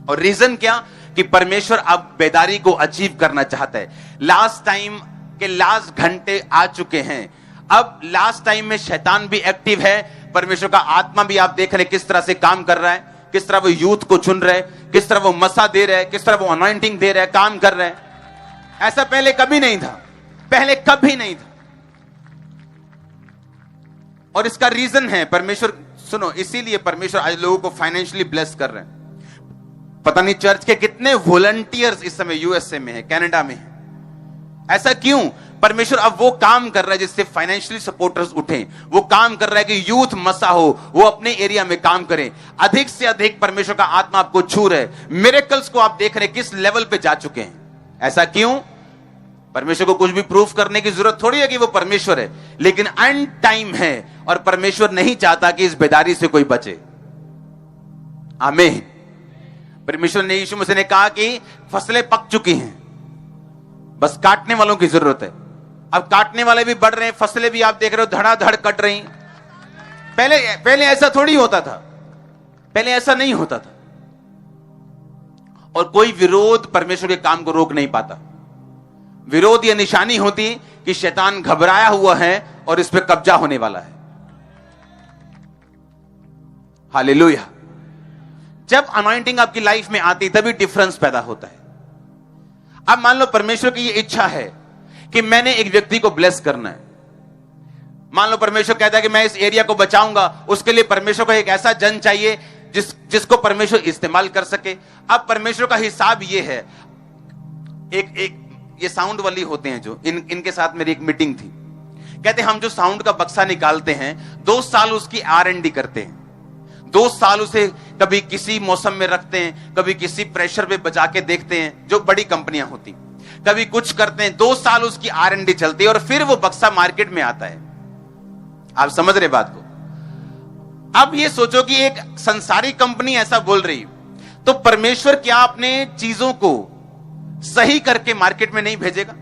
और रीजन क्या कि परमेश्वर अब बेदारी को अचीव करना चाहता है। लास्ट टाइम के लास्ट घंटे आ चुके हैं। अब लास्ट टाइम में शैतान भी एक्टिव है, परमेश्वर का आत्मा भी आप देख रहे हैं किस तरह से काम कर रहा है, किस तरह वो यूथ को चुन रहे हैं, किस तरह वो मसा दे रहे हैं, किस तरह वो अनॉइंटिंग दे रहे हैं, काम कर रहे हैं। ऐसा पहले कभी नहीं था, पहले कभी नहीं था। और इसका रीजन है परमेश्वर, सुनो, इसीलिए परमेश्वर आज लोगों को फाइनेंशियली ब्लेस कर रहे हैं। पता नहीं चर्च के कितने वॉलंटियर्स इस समय यूएसए में है, कनाडा में है। ऐसा क्यों? परमेश्वर अब वो काम कर रहा है जिससे फाइनेंशियली सपोर्टर्स उठे। वो काम कर रहा है कि यूथ मसा हो, वो अपने एरिया में काम करें। अधिक से अधिक परमेश्वर का आत्मा आपको छू रहे। मिरेकल्स को आप देख रहे हैं किस लेवल पे जा चुके हैं। ऐसा क्यों? परमेश्वर को कुछ भी प्रूफ करने की जरूरत थोड़ी है कि वो परमेश्वर है, लेकिन एंड टाइम है और परमेश्वर नहीं चाहता कि इस बेदारी से कोई बचे। आमीन। परमेश्वर ने, यीशु मसीह ने कहा कि फसलें पक चुकी हैं, बस काटने वालों की जरूरत है। अब काटने वाले भी बढ़ रहे हैं, फसलें भी आप देख रहे हो धड़ाधड़ कट रही। पहले ऐसा थोड़ी होता था, पहले ऐसा नहीं होता था। और कोई विरोध परमेश्वर के काम को रोक नहीं पाता। विरोध यह निशानी होती कि शैतान घबराया हुआ है और इस पे कब्जा होने वाला है। हालेलुया। जब अनॉइंटिंग आपकी लाइफ में आती तभी डिफरेंस पैदा होता है। अब मान लो परमेश्वर की ये इच्छा है कि मैंने एक व्यक्ति को ब्लेस करना है। मान लो परमेश्वर कहता है कि मैं इस एरिया को बचाऊंगा, उसके लिए परमेश्वर को एक ऐसा जन चाहिए जिसको परमेश्वर इस्तेमाल कर सके। अब परमेश्वर का हिसाब ये है, एक ये साउंड वाली होते हैं जो इनके साथ मेरी एक मीटिंग थी। कहते हम जो साउंड का बक्सा निकालते हैं 2 साल उसकी R&D करते हैं। 2 साल उसे कभी किसी मौसम में रखते हैं, कभी किसी प्रेशर पे बजा के देखते हैं, जो बड़ी कंपनियां होती, कभी कुछ करते हैं। 2 साल उसकी R&D चलती है और फिर वो बक्सा मार्केट में आता है। आप समझ रहे बात को? अब ये सोचो कि एक संसारिक कंपनी ऐसा बोल रही, तो परमेश्वर क्या अपने चीजों को सही करके मार्केट में नहीं भेजेगा?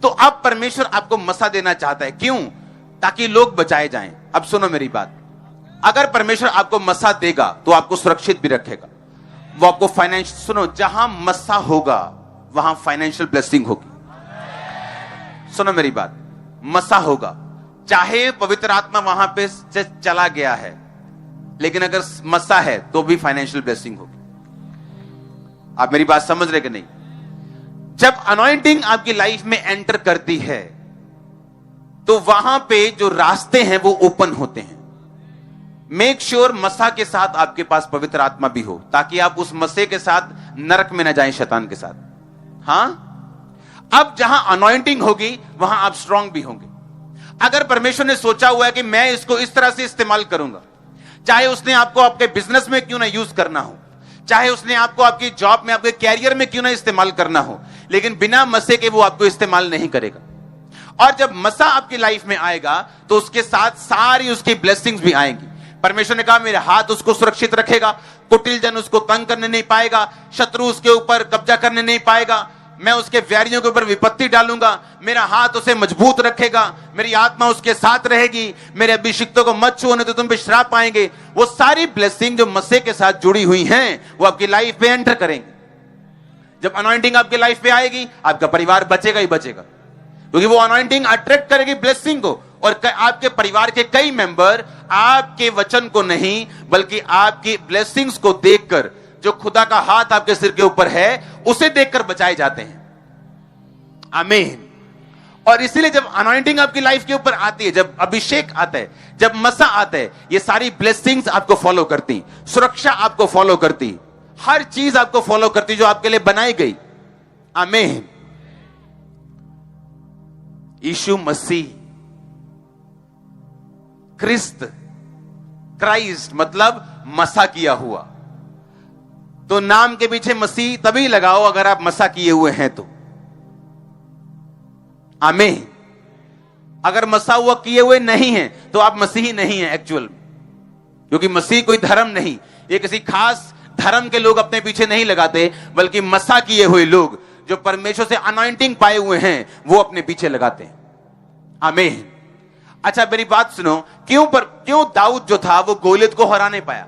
तो अब परमेश्वर आपको मसा देना चाहता है। क्यों? ताकि लोग बचाए जाएं। अब सुनो मेरी बात, अगर परमेश्वर आपको मसा देगा तो आपको सुरक्षित भी रखेगा। वो आपको फाइनेंशियल, सुनो, जहां मसा होगा वहां फाइनेंशियल ब्लेसिंग होगी। सुनो मेरी बात, मसा होगा, चाहे पवित्र आत्मा वहां पे चला गया है, लेकिन अगर मसा है तो भी फाइनेंशियल ब्लेसिंग होगी। आप मेरी बात समझ रहे कि नहीं? जब अनॉइंटिंग आपकी लाइफ में एंटर करती है तो वहां पे जो रास्ते हैं वो ओपन होते हैं। मेक श्योर मसा के साथ आपके पास पवित्र आत्मा भी हो, ताकि आप उस मसे के साथ नरक में न जाएं, शैतान के साथ। हां, अब जहां अनॉइंटिंग होगी वहां आप स्ट्रांग भी होंगे। अगर परमेश्वर ने सोचा हुआ है कि मैं इसको इस तरह से इस्तेमाल करूंगा, चाहे उसने आपको आपके बिजनेस में क्यों ना यूज करना हो, चाहे उसने आपको आपकी जॉब में, आपके कैरियर में क्यों ना इस्तेमाल करना हो, लेकिन बिना मसे के वो आपको इस्तेमाल नहीं करेगा। और जब मसा आपकी लाइफ में आएगा तो उसके साथ सारी उसकी ब्लेसिंग्स भी आएंगी। परमेश्वर ने कहा मेरा हाथ उसको सुरक्षित रखेगा, कुटिल जन उसको तंग करने नहीं पाएगा, शत्रु उसके ऊपर कब्जा करने नहीं पाएगा, मैं उसके वैरियों के ऊपर विपत्ति डालूंगा, मेरा हाथ उसे मजबूत रखेगा, मेरी आत्मा उसके साथ रहेगी, मेरे अभिषिक्तों को मत छूने तो तुम पे श्राप पाएंगे। वो सारी ब्लेसिंग जो मसीह के साथ जुड़ी हुई हैं वो आपकी लाइफ पे एंटर करेंगे। जब अनॉइंटिंग आपकी लाइफ पे आएगी आपका परिवार बचेगा ही बचेगा, क्योंकि वो अनॉइंटिंग अट्रैक्ट करेगी ब्लेसिंग को। और आपके परिवार के कई मेंबर आपके वचन को नहीं बल्कि आपकी ब्लेसिंग्स को देखकर, जो खुदा का हाथ आपके सिर के ऊपर है उसे देखकर बचाए जाते हैं। आमीन। और इसीलिए जब अनॉइंटिंग आपकी लाइफ के ऊपर आती है, जब अभिषेक आता है, जब मसा आता है, ये सारी ब्लेसिंग्स आपको फॉलो करती, सुरक्षा आपको फॉलो करती, हर चीज आपको फॉलो करती जो आपके लिए बनाई गई। आमीन। यीशु मसीह, क्राइस्ट मतलब मसा किया हुआ, तो नाम के पीछे मसीह तभी लगाओ अगर आप मसा किए हुए हैं तो। आमीन। अगर मसा हुआ किए हुए नहीं हैं तो आप मसीही नहीं हैं एक्चुअल में, क्योंकि मसीह कोई धर्म नहीं, ये किसी खास धर्म के लोग अपने पीछे नहीं लगाते, बल्कि मसा किए हुए लोग जो परमेश्वर से अनॉइंटिंग पाए हुए हैं वो अपने पीछे लगाते हैं। आमीन। अच्छा मेरी बात सुनो, क्यों दाऊद जो था वो गोलियत को हरा नहीं पाया?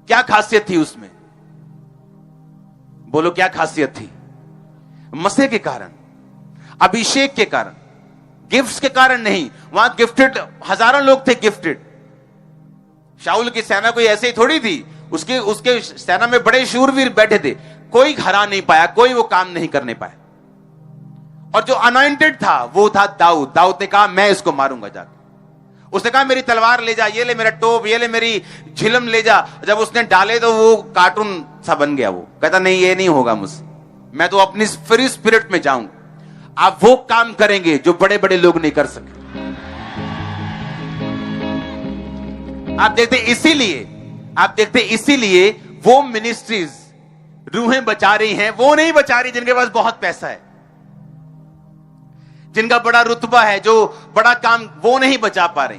क्या खासियत थी उसमें? बोलो क्या खासियत थी? मसीह के कारण, अभिषेक के कारण, गिफ्ट्स के कारण नहीं। वहां गिफ्टेड हजारों लोग थे, गिफ्टेड। शाऊल की सेना कोई ऐसे ही थोड़ी थी, उसके सेना में बड़े शूरवीर बैठे थे, कोई हरा नहीं पाया, कोई वो काम नहीं करने पाया। और जो अनॉइंटेड था वो था दाऊद। दाऊद ने कहा मैं इसको मारूंगा जाके। उसने कहा मेरी तलवार ले जा, ये ले मेरा टोप, ये ले मेरी झिलम ले जा। जब उसने डाले तो वो कार्टून सा बन गया। वो कहता नहीं, ये नहीं होगा मुझसे, मैं तो अपनी फ्री स्पिरिट में जाऊंगा। आप वो काम करेंगे जो बड़े बड़े लोग नहीं कर सके। आप देखते इसीलिए वो मिनिस्ट्रीज रूहें बचा रही हैं, वो नहीं बचा रही जिनके पास बहुत पैसा है, जिनका बड़ा रुतबा है, जो बड़ा काम, वो नहीं बचा पा रहे।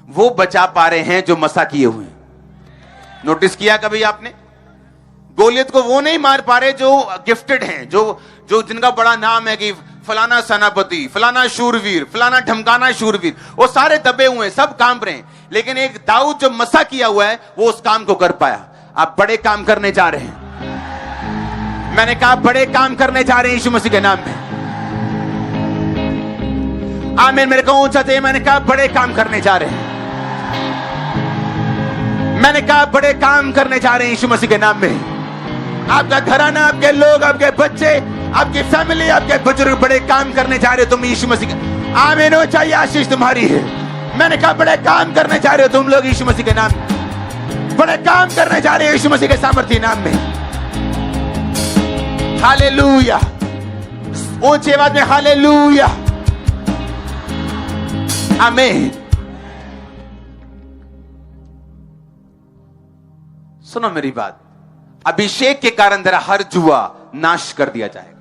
वो बचा पा रहे हैं जो मसा किए हुए हैं। नोटिस किया कभी आपने? गोलियत को वो नहीं मार पा रहे जो गिफ्टेड हैं, जो जिनका बड़ा नाम है कि फलाना सेनापति, फलाना शूरवीर, फलाना ढमकाना शूरवीर। वो सारे दबे हुए हैं, सब कांप रहे हैं, लेकिन एक दाऊद जो मसा किया हुआ है वो उस काम को कर पाया। आप बड़े काम करने जा रहे हैं। मैंने कहा बड़े काम करने जा रहे हैं यीशु मसीह के नाम में। आमीन। मेरे को ऊंचा चाहिए। मैंने कहा बड़े काम करने जा रहे हैं। मैंने कहा बड़े काम करने जा रहे हैं यीशु मसीह के नाम में। आपका घराना, आपके लोग, आपके बच्चे, आपकी फैमिली, आपके बुजुर्ग बड़े काम करने जा रहे हो तुम यीशु मसीह के। आमीन हो चाहिए, आशीष तुम्हारी है। मैंने कहा बड़े काम करने जा रहे हो तुम लोग यीशु मसीह के नाम में। बड़े काम करने जा रहे हो यीशु मसीह के सामर्थ्य नाम में। हालेलुया। ऊंची आवाज में हालेलुया। आमीन। सुनो मेरी बात, अभिषेक के कारण तेरा हर जुआ नाश कर दिया जाएगा।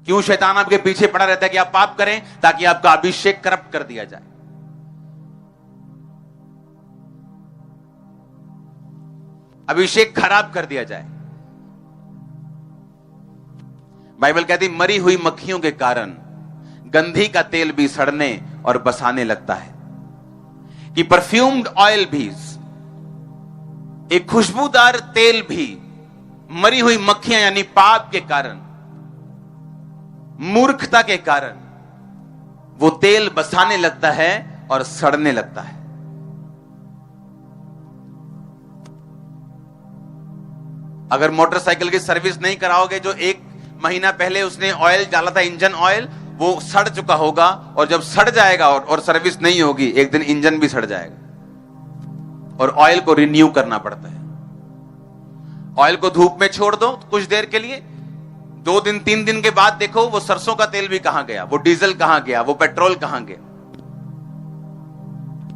क्यों शैतान आपके पीछे पड़ा रहता है कि आप पाप करें, ताकि आपका अभिषेक करप्ट कर दिया जाए। अभिषेक खराब कर दिया जाए। बाइबल कहती मरी हुई मक्खियों के कारण गंधी का तेल भी सड़ने और बसाने लगता है, कि परफ्यूम्ड ऑयल भी, एक खुशबूदार तेल भी मरी हुई मक्खियां यानी पाप के कारण, मूर्खता के कारण वो तेल बसाने लगता है और सड़ने लगता है। अगर मोटरसाइकिल की सर्विस नहीं कराओगे, जो 1 महीना पहले उसने ऑयल डाला था, इंजन ऑयल, वो सड़ चुका होगा, और जब सड़ जाएगा और सर्विस नहीं होगी, एक दिन इंजन भी सड़ जाएगा और ऑयल को रिन्यू करना पड़ता है। ऑयल को धूप में छोड़ दो कुछ देर के लिए, 2 दिन 3 दिन के बाद देखो वो सरसों का तेल भी कहां गया, वो डीजल कहां गया, वो पेट्रोल कहां गया।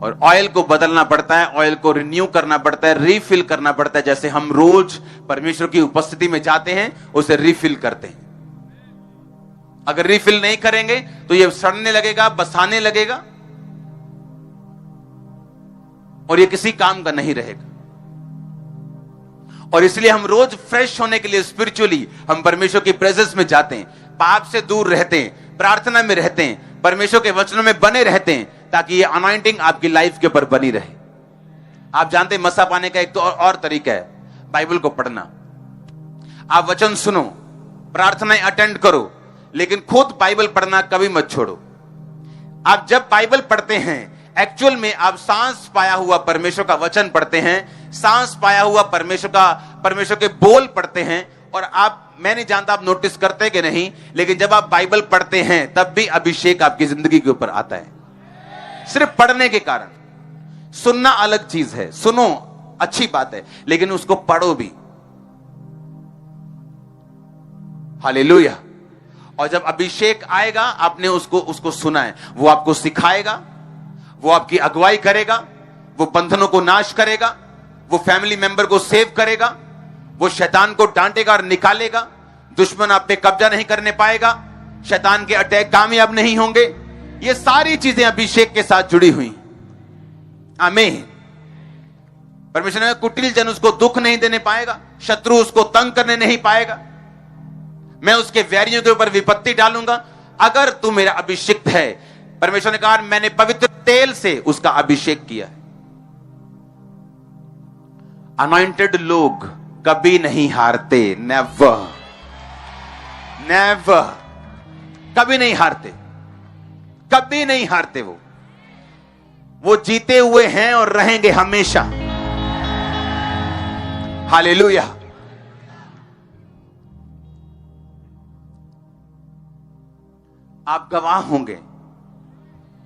और ऑयल को बदलना पड़ता है, ऑयल को रिन्यू करना पड़ता है, रीफिल करना पड़ता है। जैसे हम रोज परमेश्वर की उपस्थिति में जाते हैं, उसे रीफिल करते हैं। अगर रीफिल नहीं करेंगे तो ये सड़ने लगेगा, बसाने लगेगा, और ये किसी काम का नहीं रहेगा। और इसलिए हम रोज फ्रेश होने के लिए स्पिरिचुअली हम परमेश्वर की प्रेजेंस में जाते हैं, पाप से दूर रहते हैं, प्रार्थना में रहते हैं, परमेश्वर के वचनों में बने रहते हैं, ताकि ये अनॉइंटिंग आपकी लाइफ के ऊपर बनी रहे। आप जानते हैं मसा पाने का एक तो और तरीका है, बाइबल को पढ़ना। आप वचन सुनो, प्रार्थनाएं अटेंड करो, लेकिन खुद बाइबल पढ़ना कभी मत छोड़ो। आप जब बाइबल पढ़ते हैं, एक्चुअल में आप सांस पाया हुआ परमेश्वर का वचन पढ़ते हैं, सांस पाया हुआ परमेश्वर के बोल पढ़ते हैं। और आप, मैं नहीं जानता आप नोटिस करते कि नहीं, लेकिन जब आप बाइबल पढ़ते हैं तब भी अभिषेक आपकी जिंदगी के ऊपर आता है, सिर्फ पढ़ने के कारण। सुनना अलग चीज है, सुनो अच्छी बात है, लेकिन उसको पढ़ो भी। हालेलुया। और जब अभिषेक आएगा, आपने उसको सुना है, वो आपको सिखाएगा, वो आपकी अगुवाई करेगा, वो बंधनों को नाश करेगा, वो फैमिली मेंबर को सेव करेगा, वो शैतान को डांटेगा और निकालेगा, दुश्मन आप पे कब्जा नहीं करने पाएगा, शैतान के अटैक कामयाब नहीं होंगे। ये सारी चीजें अभिषेक के साथ जुड़ी हुई। आमीन। परमेश्वर ने कुटिल जन उसको दुख नहीं देने पाएगा, शत्रु उसको तंग करने नहीं पाएगा, मैं उसके वैरियों के ऊपर विपत्ति डालूंगा अगर तू मेरा अभिषिक्त है। परमेश्वर ने कहा मैंने पवित्र तेल से उसका अभिषेक किया है। अनॉइंटेड लोग कभी नहीं हारते, नेवर नेवर, कभी नहीं हारते, कभी नहीं हारते। वो जीते हुए हैं और रहेंगे हमेशा। हालेलुया। आप गवाह होंगे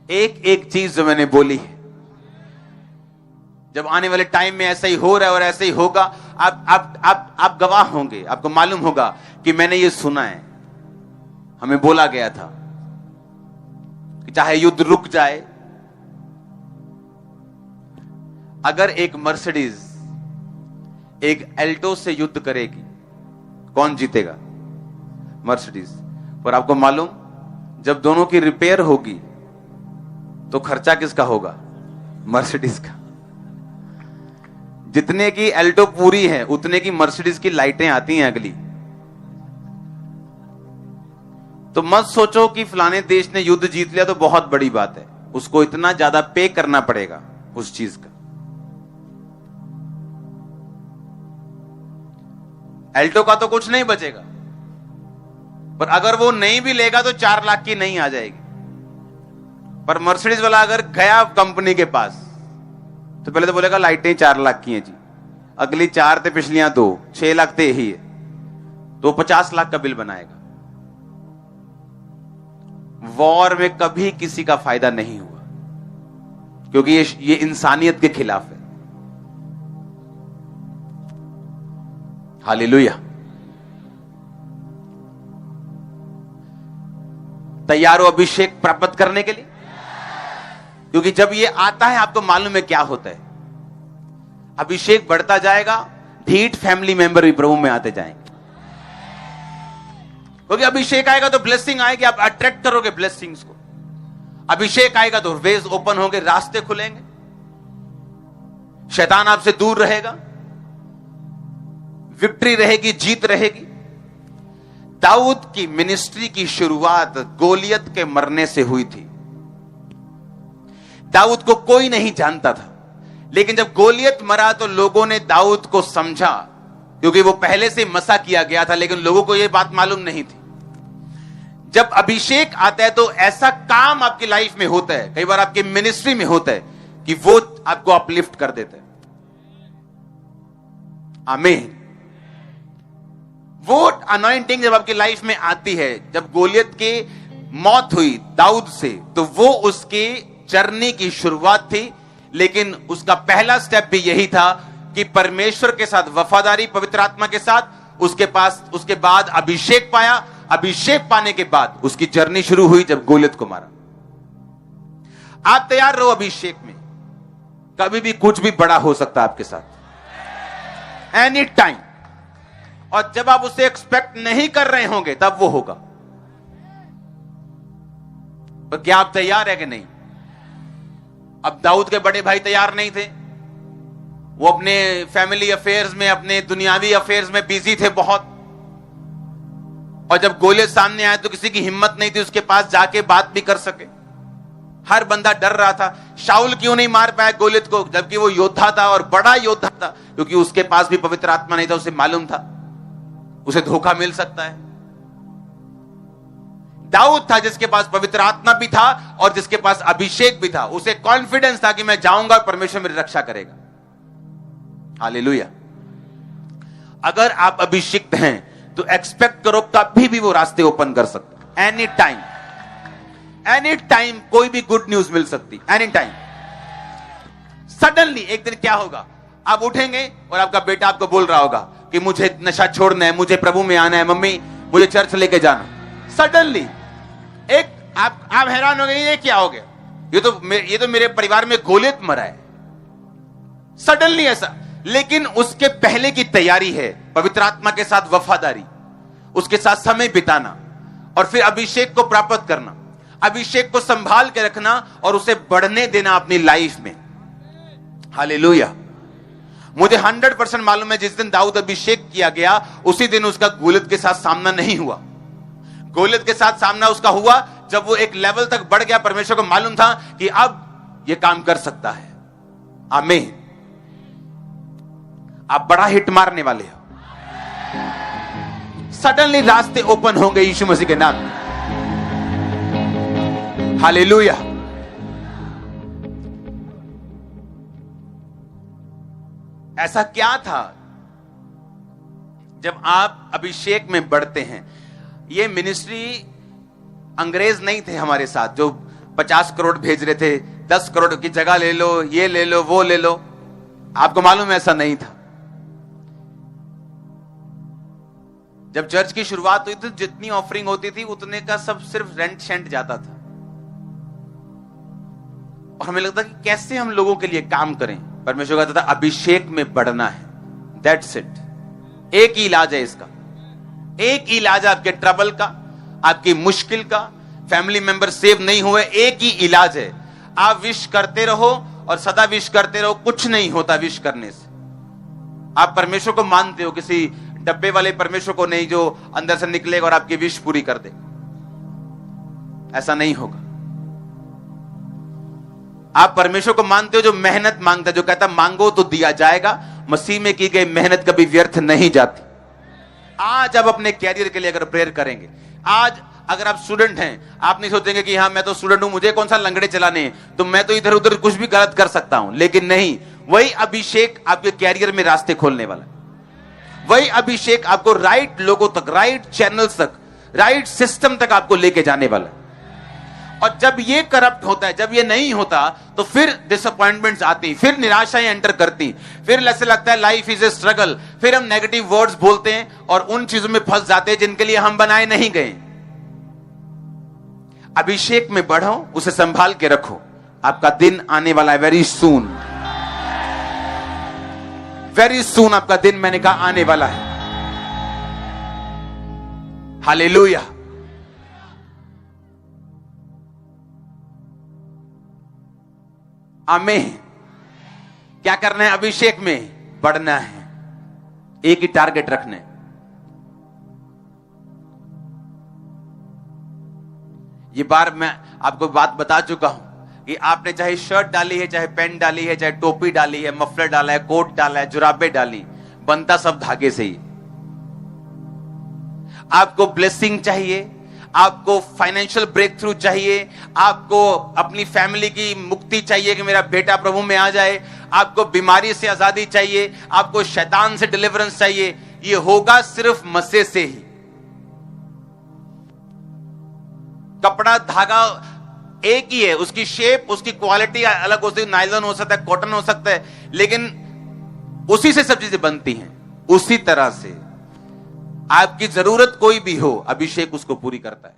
एक एक चीज जो मैंने बोली है। जब आने वाले टाइम में ऐसा ही हो रहा है और ऐसा ही होगा, आप गवाह होंगे। आपको मालूम होगा कि मैंने ये सुना है, हमें बोला गया था कि चाहे युद्ध रुक जाए, अगर एक मर्सिडीज एक एल्टो से युद्ध करेगी, कौन जीतेगा? मर्सिडीज। पर आपको मालूम, जब दोनों की रिपेयर होगी तो खर्चा किसका होगा? मर्सिडीज का। जितने की एल्टो पूरी है उतने की मर्सिडीज की लाइटें आती हैं अगली। तो मत सोचो कि फलाने देश ने युद्ध जीत लिया तो बहुत बड़ी बात है, उसको इतना ज्यादा पे करना पड़ेगा उस चीज का। एल्टो का तो कुछ नहीं बचेगा, पर अगर वो नहीं भी लेगा तो 4 लाख की नहीं आ जाएगी। पर मर्सिडीज वाला अगर गया कंपनी के पास तो पहले तो बोलेगा लाइटें 4 लाख की हैं जी, अगली 4 थे, पिछलियां 2, 6 लाख थे ही है, तो 50 लाख का बिल बनाएगा। वॉर में कभी किसी का फायदा नहीं हुआ, क्योंकि ये इंसानियत के खिलाफ है। हालेलुया। तैयार हो अभिषेक प्राप्त करने के लिए? क्योंकि जब ये आता है आपको मालूम है क्या होता है। अभिषेक बढ़ता जाएगा, ढीठ फैमिली मेंबर भी प्रभु में आते जाएंगे। क्योंकि अभिषेक आएगा तो ब्लेसिंग आएगी, आप अट्रैक्ट करोगे ब्लेसिंग्स को। अभिषेक आएगा तो वेज ओपन होंगे, रास्ते खुलेंगे, शैतान आपसे दूर रहेगा, विक्ट्री रहेगी, जीत रहेगी। दाऊद की मिनिस्ट्री की शुरुआत गोलियत के मरने से हुई थी। दाऊद को कोई नहीं जानता था, लेकिन जब गोलियत मरा तो लोगों ने दाऊद को समझा, क्योंकि वो पहले से मसा किया गया था, लेकिन लोगों को यह बात मालूम नहीं थी। जब अभिषेक आता है तो ऐसा काम आपकी लाइफ में होता है, कई बार आपकी मिनिस्ट्री में होता है कि वो आपको अपलिफ्ट कर देता है। आमीन। वो अनॉइंटिंग जब आपकी लाइफ में आती है, जब गोलियत की मौत हुई दाऊद से, तो वो उसकी जर्नी की शुरुआत थी। लेकिन उसका पहला स्टेप भी यही था कि परमेश्वर के साथ वफादारी, पवित्र आत्मा के साथ। उसके बाद अभिषेक पाया। अभिषेक पाने के बाद उसकी जर्नी शुरू हुई जब गोलियत को मारा। आप तैयार रहो अभिषेक में, कभी भी कुछ भी बड़ा हो सकता है आपके साथ, एनी टाइम। और जब आप उसे एक्सपेक्ट नहीं कर रहे होंगे तब वो होगा। पर क्या आप तैयार है कि नहीं? अब दाऊद के बड़े भाई तैयार नहीं थे, वो अपने फैमिली अफेयर्स में, अपने दुनियावी अफेयर्स में बिजी थे बहुत। और जब गोलियत सामने आए तो किसी की हिम्मत नहीं थी उसके पास जाके बात भी कर सके। हर बंदा डर रहा था। शाऊल क्यों नहीं मार पाया गोलियत को, जबकि वो योद्धा था और बड़ा योद्धा था? क्योंकि उसके पास भी पवित्र आत्मा नहीं था, उसे मालूम था उसे धोखा मिल सकता है। दाऊद था जिसके पास पवित्र आत्मा भी था और जिसके पास अभिषेक भी था। उसे कॉन्फिडेंस था कि मैं जाऊंगा और परमेश्वर मेरी रक्षा करेगा। हालेलुया। अगर आप अभिषिक्त हैं तो एक्सपेक्ट करो कभी भी वो रास्ते ओपन कर सकता है। एनी टाइम, एनी टाइम कोई भी गुड न्यूज मिल सकती, एनी टाइम। सडनली एक दिन क्या होगा, आप उठेंगे और आपका बेटा आपको बोल रहा होगा कि मुझे नशा छोड़ना है, मुझे प्रभु में आना है, मम्मी मुझे चर्च लेके जाना। सडनली एक आप हैरान हो गए, ये क्या हो गया? ये तो मेरे परिवार में गोलियत मरा है। सडनली ऐसा। लेकिन उसके पहले की तैयारी है पवित्र आत्मा के साथ वफादारी, उसके साथ समय बिताना और फिर अभिषेक को प्राप्त करना, अभिषेक को संभाल के रखना और उसे बढ़ने देना अपनी लाइफ में। हालेलुया। मुझे 100% मालूम है जिस दिन दाऊद अभिषेक किया गया उसी दिन उसका गोलियत के साथ सामना नहीं हुआ। गोलियत के साथ सामना उसका हुआ जब वो एक लेवल तक बढ़ गया। परमेश्वर को मालूम था कि अब ये काम कर सकता है। आमीन। आप बड़ा हिट मारने वाले हो। सडनली रास्ते ओपन होंगे यीशु मसीह के नाम में। हालेलुया। ऐसा क्या था जब आप अभिषेक में बढ़ते हैं? ये मिनिस्ट्री अंग्रेज नहीं थे हमारे साथ जो 50 करोड़ भेज रहे थे, 10 करोड़ की जगह ले लो, ये ले लो, वो ले लो। आपको मालूम है ऐसा नहीं था। जब चर्च की शुरुआत हुई तो जितनी ऑफरिंग होती थी उतने का सब सिर्फ रेंट शेंट जाता था, और हमें लगता कि कैसे हम लोगों के लिए काम करें। परमेश्वर कहता था अभिषेक में बढ़ना है, दैट्स इट। एक ही इलाज है इसका, एक ही इलाज है आपके ट्रबल का, आपकी मुश्किल का। फैमिली मेंबर सेव नहीं हुए, एक ही इलाज है, आप विश करते रहो और सदा विश करते रहो। कुछ नहीं होता विश करने से। आप परमेश्वर को मानते हो, किसी डब्बे वाले परमेश्वर को नहीं जो अंदर से निकलेगा और आपकी विश पूरी कर दे। ऐसा नहीं होगा। आप परमेश्वर को मानते हो जो मेहनत मांगता है, जो कहता मांगो तो दिया जाएगा। मसीह में की गई मेहनत कभी व्यर्थ नहीं जाती। आज आप अपने कैरियर के लिए अगर प्रेयर करेंगे, आज अगर आप स्टूडेंट हैं, आप नहीं सोचेंगे कि हाँ मैं तो स्टूडेंट हूं, मुझे कौन सा लंगड़े चलाने हैं, तो मैं तो इधर उधर कुछ भी गलत कर सकता हूं। लेकिन नहीं, वही अभिषेक आपके कैरियर में रास्ते खोलने वाला है। वही अभिषेक आपको राइट लोगों तक, राइट चैनल्स तक, राइट सिस्टम तक आपको लेके जाने वाला है। और जब ये करप्ट होता है, जब ये नहीं होता, तो फिर डिसअपॉइंटमेंट्स आती, फिर निराशाएं एंटर करती, फिर ऐसे लगता है लाइफ इज ए स्ट्रगल। फिर हम नेगेटिव वर्ड्स बोलते हैं और उन चीजों में फंस जाते हैं जिनके लिए हम बनाए नहीं गए। अभिषेक में बढ़ो, उसे संभाल के रखो। आपका दिन आने वाला है, वेरी सून, वेरी सून आपका दिन, मैंने कहा, आने वाला है। हालेलुया। आमीन। क्या करना है? अभिषेक में बढ़ना है। एक ही टारगेट रखना है। ये बार मैं आपको बात बता चुका हूं कि आपने चाहे शर्ट डाली है, चाहे पैंट डाली है, चाहे टोपी डाली है, मफलर डाला है, कोट डाला है, जुराबे डाली, बनता सब धागे से ही। आपको ब्लेसिंग चाहिए, आपको फाइनेंशियल ब्रेक थ्रू चाहिए, आपको अपनी फैमिली की मुक्ति चाहिए कि मेरा बेटा प्रभु में आ जाए, आपको बीमारी से आजादी चाहिए, आपको शैतान से डिलीवरेंस चाहिए, ये होगा सिर्फ मसीह से ही। कपड़ा धागा एक ही है, उसकी शेप, उसकी क्वालिटी अलग हो सकती है, नायलॉन हो सकता है, कॉटन हो सकता है, लेकिन उसी से सब चीजें बनती हैं। उसी तरह से आपकी जरूरत कोई भी हो, अभिषेक उसको पूरी करता है।